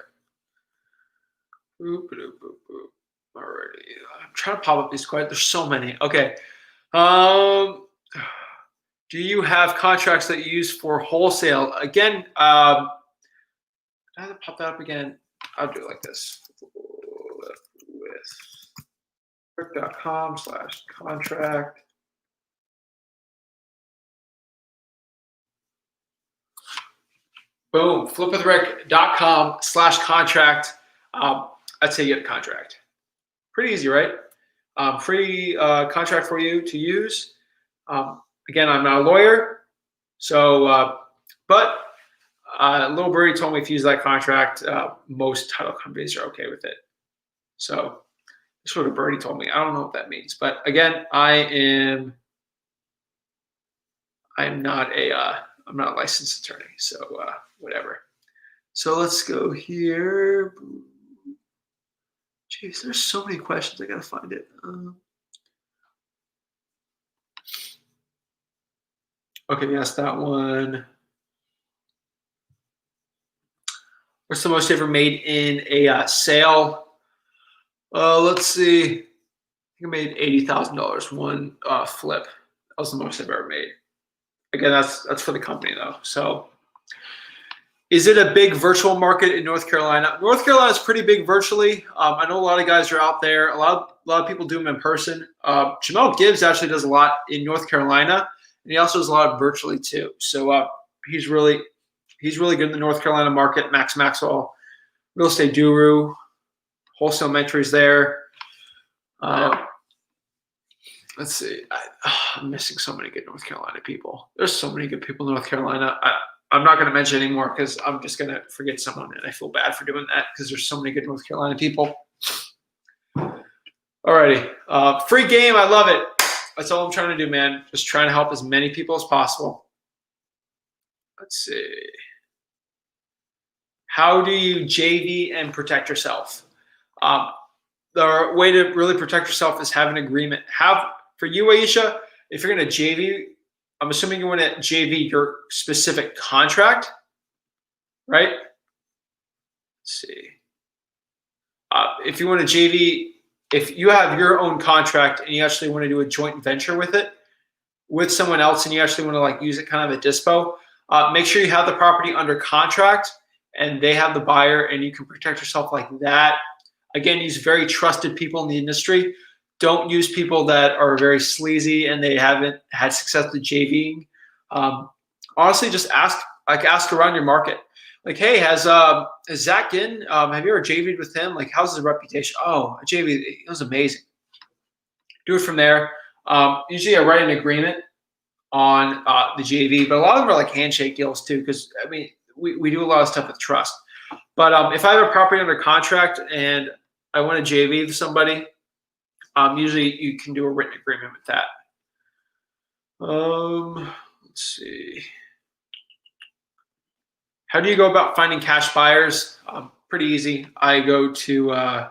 Boop, boop, boop, boop. Alrighty. I'm trying to pop up these questions. There's so many. Okay. Do you have contracts that you use for wholesale? Again, I have to pop that up again. I'll do it like this. Flipwithrick.com/contract. Boom. Flipwithrick.com/contract. I'd say you get a contract. Pretty easy, right? Free contract for you to use. Again, I'm not a lawyer, so but Little Birdie told me if you use that contract, most title companies are okay with it. So that's what a birdie told me. I don't know what that means, but again, I'm not a licensed attorney, so whatever. So let's go here. Jeez, there's so many questions. I gotta find it. Okay, yes, that one. What's the most ever made in a sale? Let's see. I think I made $80,000 one flip. That was the most I've ever made. Again, that's for the company though. So, is it a big virtual market in North Carolina? North Carolina is pretty big virtually. I know a lot of guys are out there. A lot of people do them in person. Jamel Gibbs actually does a lot in North Carolina, and he also does a lot virtually too. So he's really good in the North Carolina market. Max Maxwell, real estate guru, wholesale mentors there. Let's see. I'm missing so many good North Carolina people. There's so many good people in North Carolina. I'm not going to mention anymore because I'm just going to forget someone, and I feel bad for doing that because there's so many good North Carolina people. Alrighty. Free game. I love it. That's all I'm trying to do, man. Just trying to help as many people as possible. Let's see. How do you JV and protect yourself? The way to really protect yourself is have an agreement. For you, Aisha, if you're going to JV, I'm assuming you want to JV your specific contract, right? Let's see. If you want to JV, if you have your own contract and you actually want to do a joint venture with it, with someone else, and you actually want to like use it kind of a dispo, make sure you have the property under contract and they have the buyer, and you can protect yourself like that. Again, use very trusted people in the industry. Don't use people that are very sleazy and they haven't had success with JVing. Honestly, just ask around your market. Like, hey, has Zach Ginn, have you ever JV'd with him? Like, how's his reputation? Oh, I JV'd, it was amazing. Do it from there. Usually I write an agreement on the JV, but a lot of them are like handshake deals too, because I mean, we do a lot of stuff with trust. But if I have a property under contract and I want to JV with somebody, usually you can do a written agreement with that. Let's see. How do you go about finding cash buyers? Pretty easy. I go to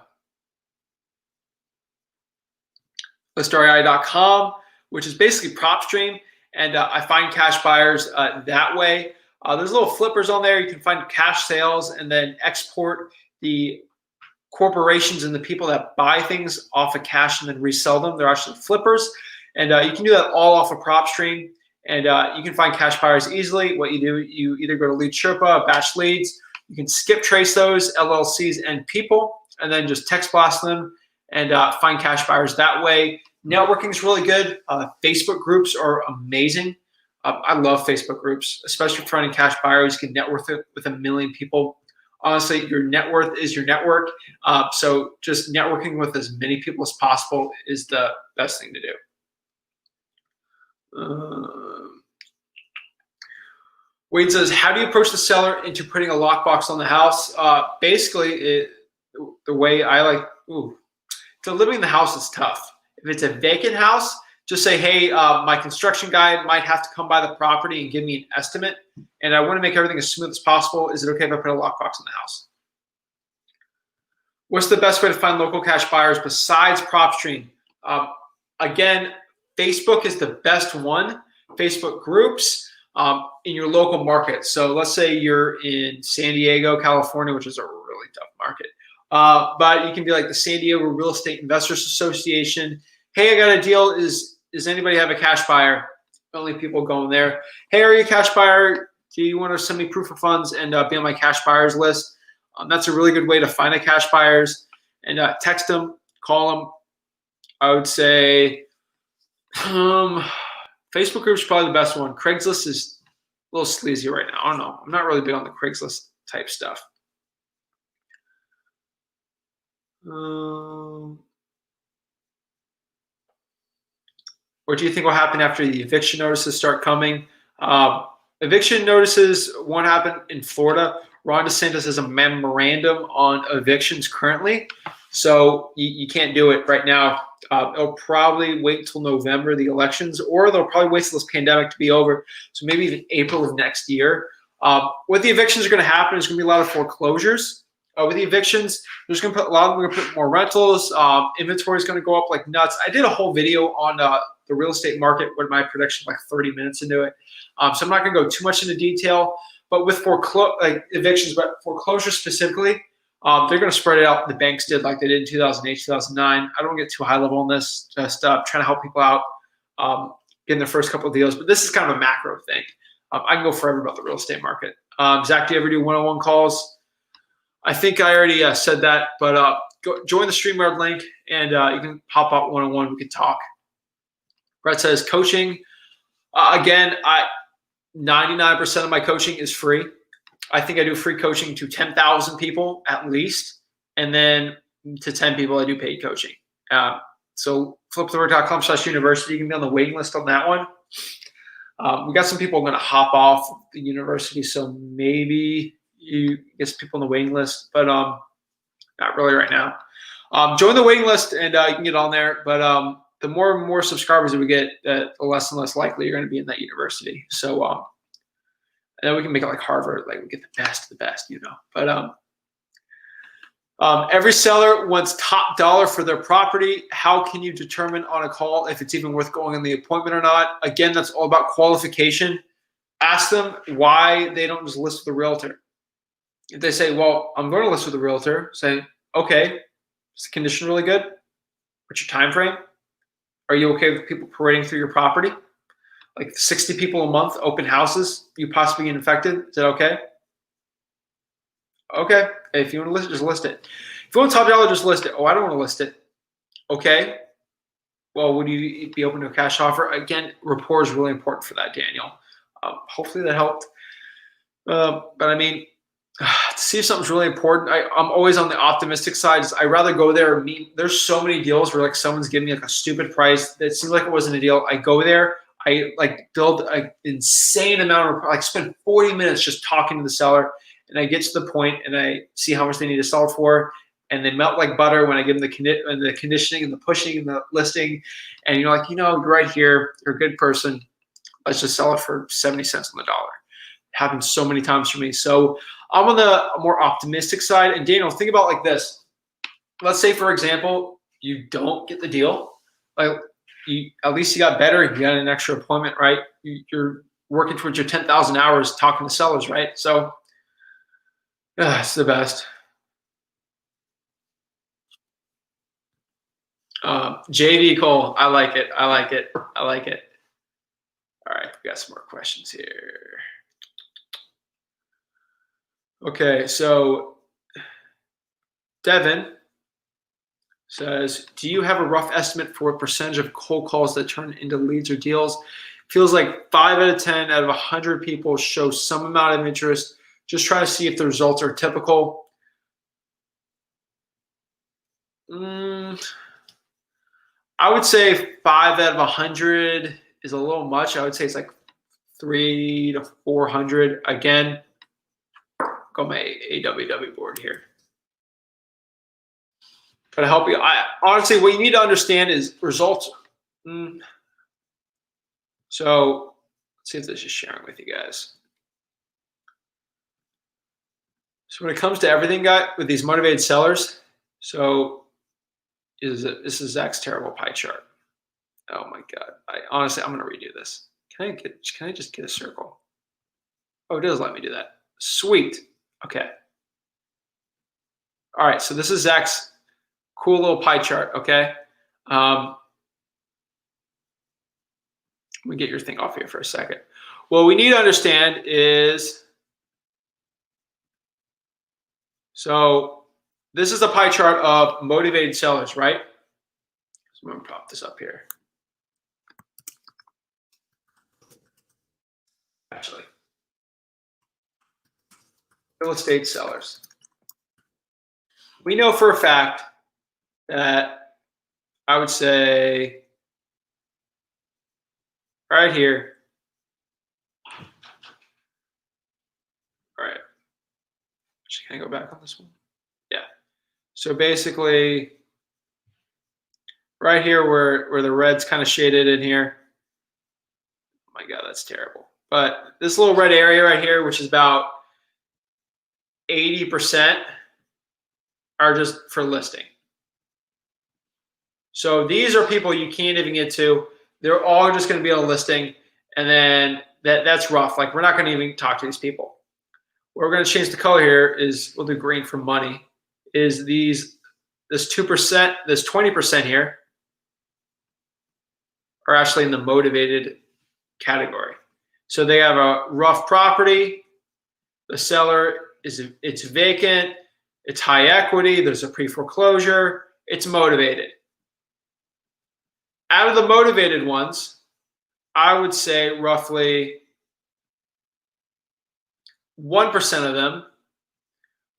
listarei.com, which is basically PropStream, and I find cash buyers that way. There's little flippers on there. You can find cash sales and then export the corporations and the people that buy things off of cash and then resell them. They're actually flippers, and you can do that all off of PropStream. And you can find cash buyers easily. What you do, you either go to Lead Sherpa, batch leads. You can skip trace those LLCs and people, and then just text blast them and find cash buyers that way. Networking is really good. Facebook groups are amazing. I love Facebook groups, especially for finding cash buyers. You can network with 1 million people. Honestly, your net worth is your network. So just networking with as many people as possible is the best thing to do. Wade says, how do you approach the seller into putting a lockbox on the house? Basically, the way I like, so living in the house is tough. If it's a vacant house, just say, hey, my construction guy might have to come by the property and give me an estimate, and I want to make everything as smooth as possible. Is it okay if I put a lockbox on the house? What's the best way to find local cash buyers besides PropStream? Again, Facebook is the best one. Facebook groups in your local market. So let's say you're in San Diego, California, which is a really tough market. But you can be like the San Diego Real Estate Investors Association. Hey, I got a deal. Does anybody have a cash buyer? Only people going there. Hey, are you a cash buyer? Do you want to send me proof of funds and be on my cash buyers list? That's a really good way to find a cash buyers, and text them, call them. I would say Facebook group is probably the best one. Craigslist is a little sleazy right now. I don't know. I'm not really big on the Craigslist type stuff. What do you think will happen after the eviction notices start coming? Eviction notices won't happen in Florida. Ron DeSantis has a memorandum on evictions currently, so you can't do it right now. It'll probably wait until November, the elections, or they'll probably wait till this pandemic to be over. So maybe even April of next year. What the evictions are going to happen is going to be a lot of foreclosures. With the evictions, there's going to put a lot of them are going to put more rentals. Inventory is going to go up like nuts. I did a whole video on the real estate market with my prediction, like 30 minutes into it. So I'm not going to go too much into detail. But with evictions, but foreclosures specifically, they're going to spread it out. The banks did like they did in 2008, 2009. I don't want to get too high level on this. Just trying to help people out getting their first couple of deals. But this is kind of a macro thing. I can go forever about the real estate market. Zach, do you ever do one-on-one calls? I think I already said that, but go join the StreamYard link, and you can pop out one-on-one. We can talk. Brett says coaching. Again, 99% of my coaching is free. I think I do free coaching to 10,000 people at least, and then to 10 people I do paid coaching. So flipthework.com/university. You can be on the waiting list on that one. We got some people going to hop off the university, so maybe you get some people on the waiting list, but not really right now. Join the waiting list, and you can get on there. But the more and more subscribers that we get, the less and less likely you're going to be in that university. So and then we can make it like Harvard, like we get the best of the best, you know. But every seller wants top dollar for their property. How can you determine on a call if it's even worth going on the appointment or not? Again, that's all about qualification. Ask them why they don't just list with a realtor. If they say, well, I'm going to list with a realtor, say, okay, is the condition really good? What's your time frame? Are you okay with people parading through your property? Like 60 people a month, open houses, you possibly get infected. Is that okay? Okay. If you want to list it, just list it. If you want top dollar, just list it. Oh, I don't want to list it. Okay. Well, would you be open to a cash offer? Again, rapport is really important for that, Daniel. Hopefully that helped. But I mean, to see if something's really important, I'm always on the optimistic side. I rather go there and meet. There's so many deals where like someone's giving me like a stupid price that seems like it wasn't a deal. I go there, I like build an insane amount of, like spend 40 minutes just talking to the seller, and I get to the point and I see how much they need to sell for, and they melt like butter when I give them the conditioning and the pushing and the listing, and you're like, you're right here, you're a good person. Let's just sell it for 70 cents on the dollar. It happens so many times for me. So I'm on the more optimistic side. And Daniel, think about like this. Let's say, for example, you don't get the deal. Like at least you got better. You got an extra appointment, right? You're working towards your 10,000 hours talking to sellers, right? So it's the best. JV Cole, I like it. I like it. I like it. All right, we got some more questions here. Okay, so Devin says, do you have a rough estimate for a percentage of cold calls that turn into leads or deals? Feels like 5 out of 10 out of 100 people show some amount of interest. Just trying to see if the results are typical. I would say 5 out of 100 is a little much. I would say it's like 300 to 400. Again, go my AWW board here. Try to help you. Honestly, what you need to understand is results. So let's see if this is sharing with you guys. So when it comes to everything, guys, with these motivated sellers, so this is Zach's terrible pie chart. Oh my God! Honestly, I'm gonna redo this. Can I just get a circle? Oh, it does let me do that. Sweet. Okay. All right. So this is Zach's cool little pie chart. Okay. Let me get your thing off here for a second. What we need to understand is, so this is the pie chart of motivated sellers, right? So I'm going to pop this up here. Actually, real estate sellers. We know for a fact that I would say right here. All right. Can I go back on this one? Yeah. So basically, right here where the red's kind of shaded in here. Oh my God, that's terrible. But this little red area right here, which is about 80%, are just for listing. So these are people you can't even get to. They're all just going to be on a listing, and then that's rough. Like, we're not going to even talk to these people. What we're going to change the color here is, we'll do green for money, is this 2%, this 20% here are actually in the motivated category. So they have a rough property, the seller it's vacant, it's high equity, there's a pre-foreclosure, it's motivated. Out of the motivated ones, I would say roughly 1% of them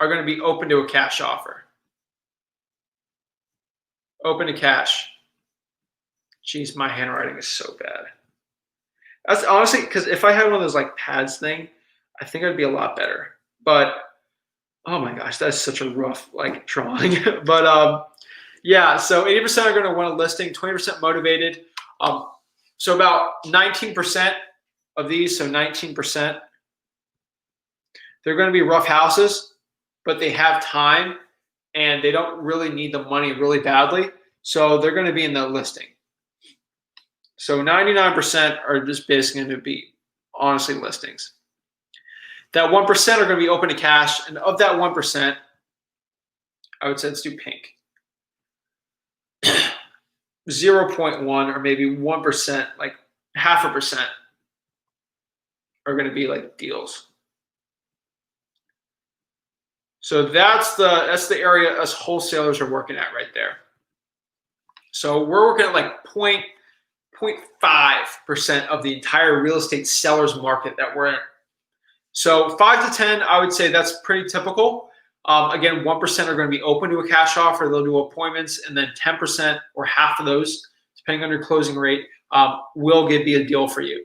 are going to be open to a cash offer. Open to cash. Jeez, my handwriting is so bad. That's honestly, because if I had one of those like pads thing, I think I'd be a lot better. But oh my gosh, that's such a rough like drawing. But yeah, so 80% are going to want a listing, 20% motivated. So about 19% of these, so 19%, they're going to be rough houses, but they have time and they don't really need the money really badly. So they're going to be in the listing. So 99% are just basically going to be honestly listings. That 1% are going to be open to cash. And of that 1%, I would say let's do pink. 0.1 or maybe 1%, like 0.5%, are going to be like deals. So that's the area us wholesalers are working at right there. So we're working at like 0.5% of the entire real estate sellers market that we're in. So 5 to 10, I would say that's pretty typical. Again, 1% are going to be open to a cash offer. They'll do appointments, and then 10% or half of those, depending on your closing rate, will be a deal for you.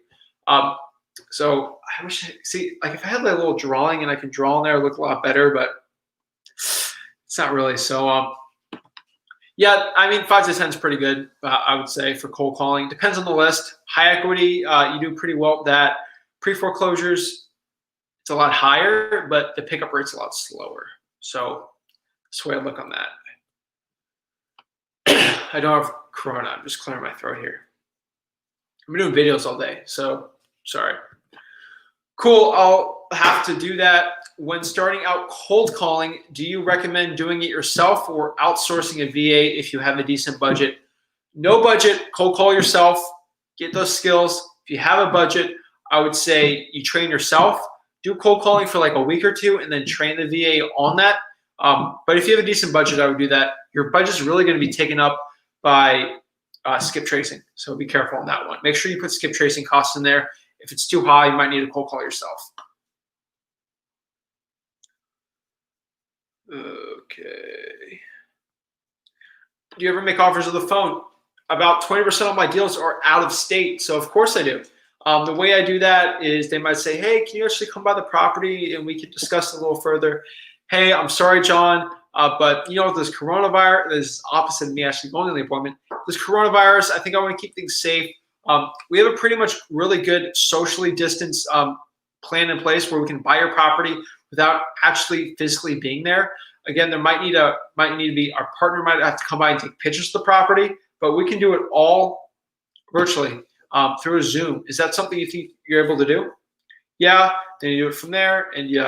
So I wish see, like if I had like a little drawing and I could draw in there, it would look a lot better, but it's not really. So yeah, I mean 5 to 10 is pretty good. I would say for cold calling. Depends on the list. High equity, you do pretty well with that. Pre-foreclosures, it's a lot higher, but the pickup rate's a lot slower. So that's the way I look on that. I don't have corona. I'm just clearing my throat here. I've been doing videos all day, so sorry. Cool. I'll have to do that. When starting out cold calling, do you recommend doing it yourself or outsourcing a VA if you have a decent budget? No budget, cold call yourself. Get those skills. If you have a budget, I would say you train yourself. Do cold calling for like a week or two and then train the VA on that. But if you have a decent budget, I would do that. Your budget's really going to be taken up by Skiptracing. So be careful on that one. Make sure you put Skiptracing costs in there. If it's too high, you might need to cold call yourself. Okay. Do you ever make offers on the phone? About 20% of my deals are out of state. So of course I do. The way I do that is they might say, hey, can you actually come by the property and we can discuss it a little further. Hey, I'm sorry, John, but you know, this coronavirus, this is opposite of me actually going to the appointment. This coronavirus, I think I want to keep things safe. We have a pretty much really good socially distanced plan in place where we can buy your property without actually physically being there. Again, there might need to be, our partner might have to come by and take pictures of the property, but we can do it all virtually through a Zoom. Is that something you think you're able to do? Yeah, then you do it from there, and you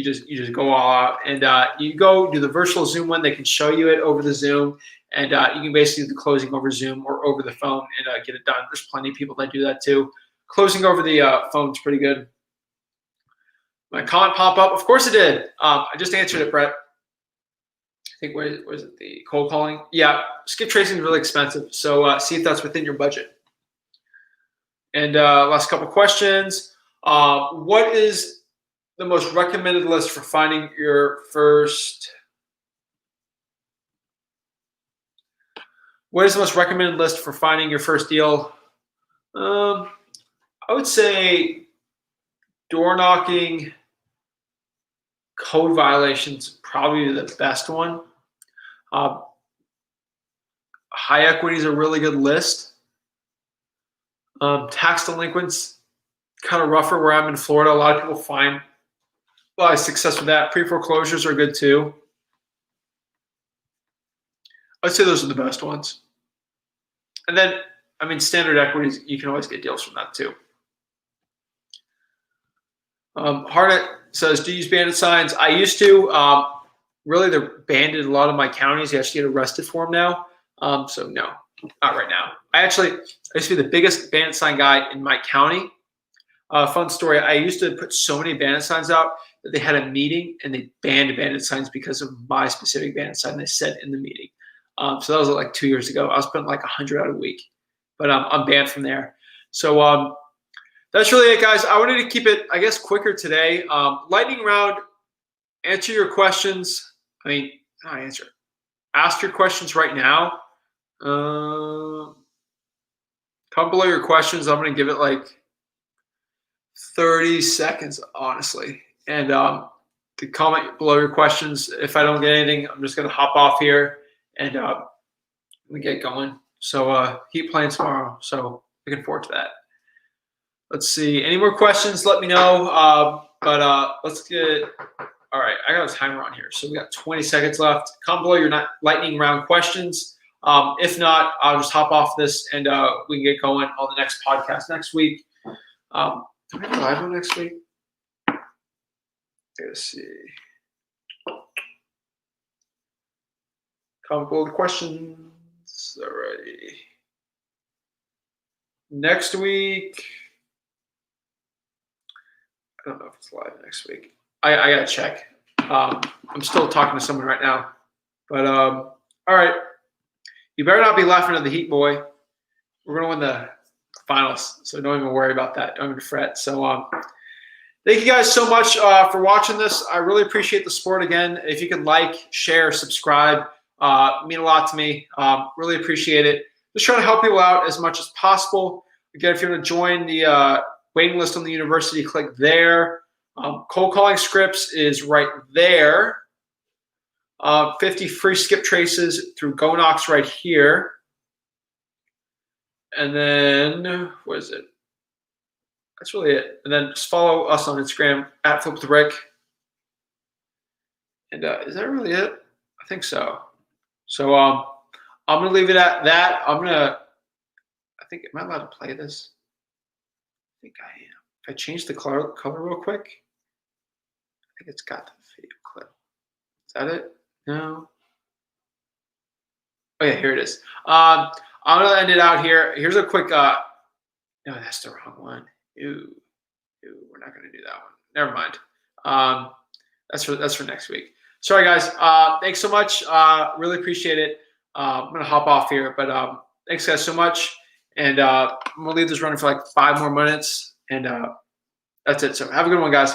just go all out, and you go do the virtual Zoom one. They can show you it over the Zoom, and you can basically do the closing over Zoom or over the phone and get it done. There's plenty of people that do that too. Closing over the phone is pretty good. My comment pop up? Of course it did. I just answered it, Brett. I think, was it the cold calling? Yeah, Skiptracing is really expensive, so see if that's within your budget. And last couple questions. What is the most recommended list for finding your first? What is the most recommended list for finding your first deal? I would say door knocking, code violations, probably the best one. High equity is a really good list. Tax delinquents, kind of rougher where I'm in Florida. A lot of people find a lot of success with that. Pre-foreclosures are good too. I'd say those are the best ones. And then, I mean, standard equities, you can always get deals from that too. Harnett says, do you use bandit signs? I used to. Really, they're banned in a lot of my counties. You actually get arrested for them now. So no, not right now. I used to be the biggest bandit sign guy in my county. Fun story. I used to put so many bandit signs out that they had a meeting and they banned bandit signs because of my specific bandit sign they said in the meeting. So that was like 2 years ago. I was putting like 100 out a week, but I'm banned from there. So that's really it, guys. I wanted to keep it, I guess, quicker today. Lightning round, answer your questions. I mean, not answer. Ask your questions right now. Comment below your questions. I'm going to give it like 30 seconds, honestly. And to comment below your questions. If I don't get anything, I'm just going to hop off here and we get going. So keep playing tomorrow. So looking forward to that. Let's see. Any more questions? Let me know. But let's get. All right, I got a timer on here, so we got 20 seconds left. Comment below your lightning round questions. If not, I'll just hop off this and we can get going on the next podcast next week. Do we go live on next week? Let's see. Comment below the questions. Alrighty. Next week, I don't know if it's live next week. I gotta check. I'm still talking to someone right now. But all right. You better not be laughing at the Heat, boy. We're gonna win the finals, so don't even worry about that. Don't even fret. So thank you guys so much for watching this. I really appreciate the support again. If you could like, share, subscribe, mean a lot to me. Really appreciate it. Just trying to help people out as much as possible. Again, if you want to join the waiting list on the university, click there. Cold calling scripts is right there. 50 free skip traces through GoNox right here. And then, what is it? That's really it. And then just follow us on Instagram at @FlipWithRick. And is that really it? I think so. So I'm gonna leave it at that. I think, am I allowed to play this? I think I am. If I change the color real quick, I think it's got the video clip. Is that it? No. Oh yeah, here it is. I'm gonna end it out here. Here's a quick. No, that's the wrong one. Ew, we're not gonna do that one. Never mind. That's for next week. Sorry guys. Thanks so much. Really appreciate it. I'm gonna hop off here, but thanks guys so much. And I'm gonna leave this running for like 5 more minutes, and that's it. So have a good one, guys.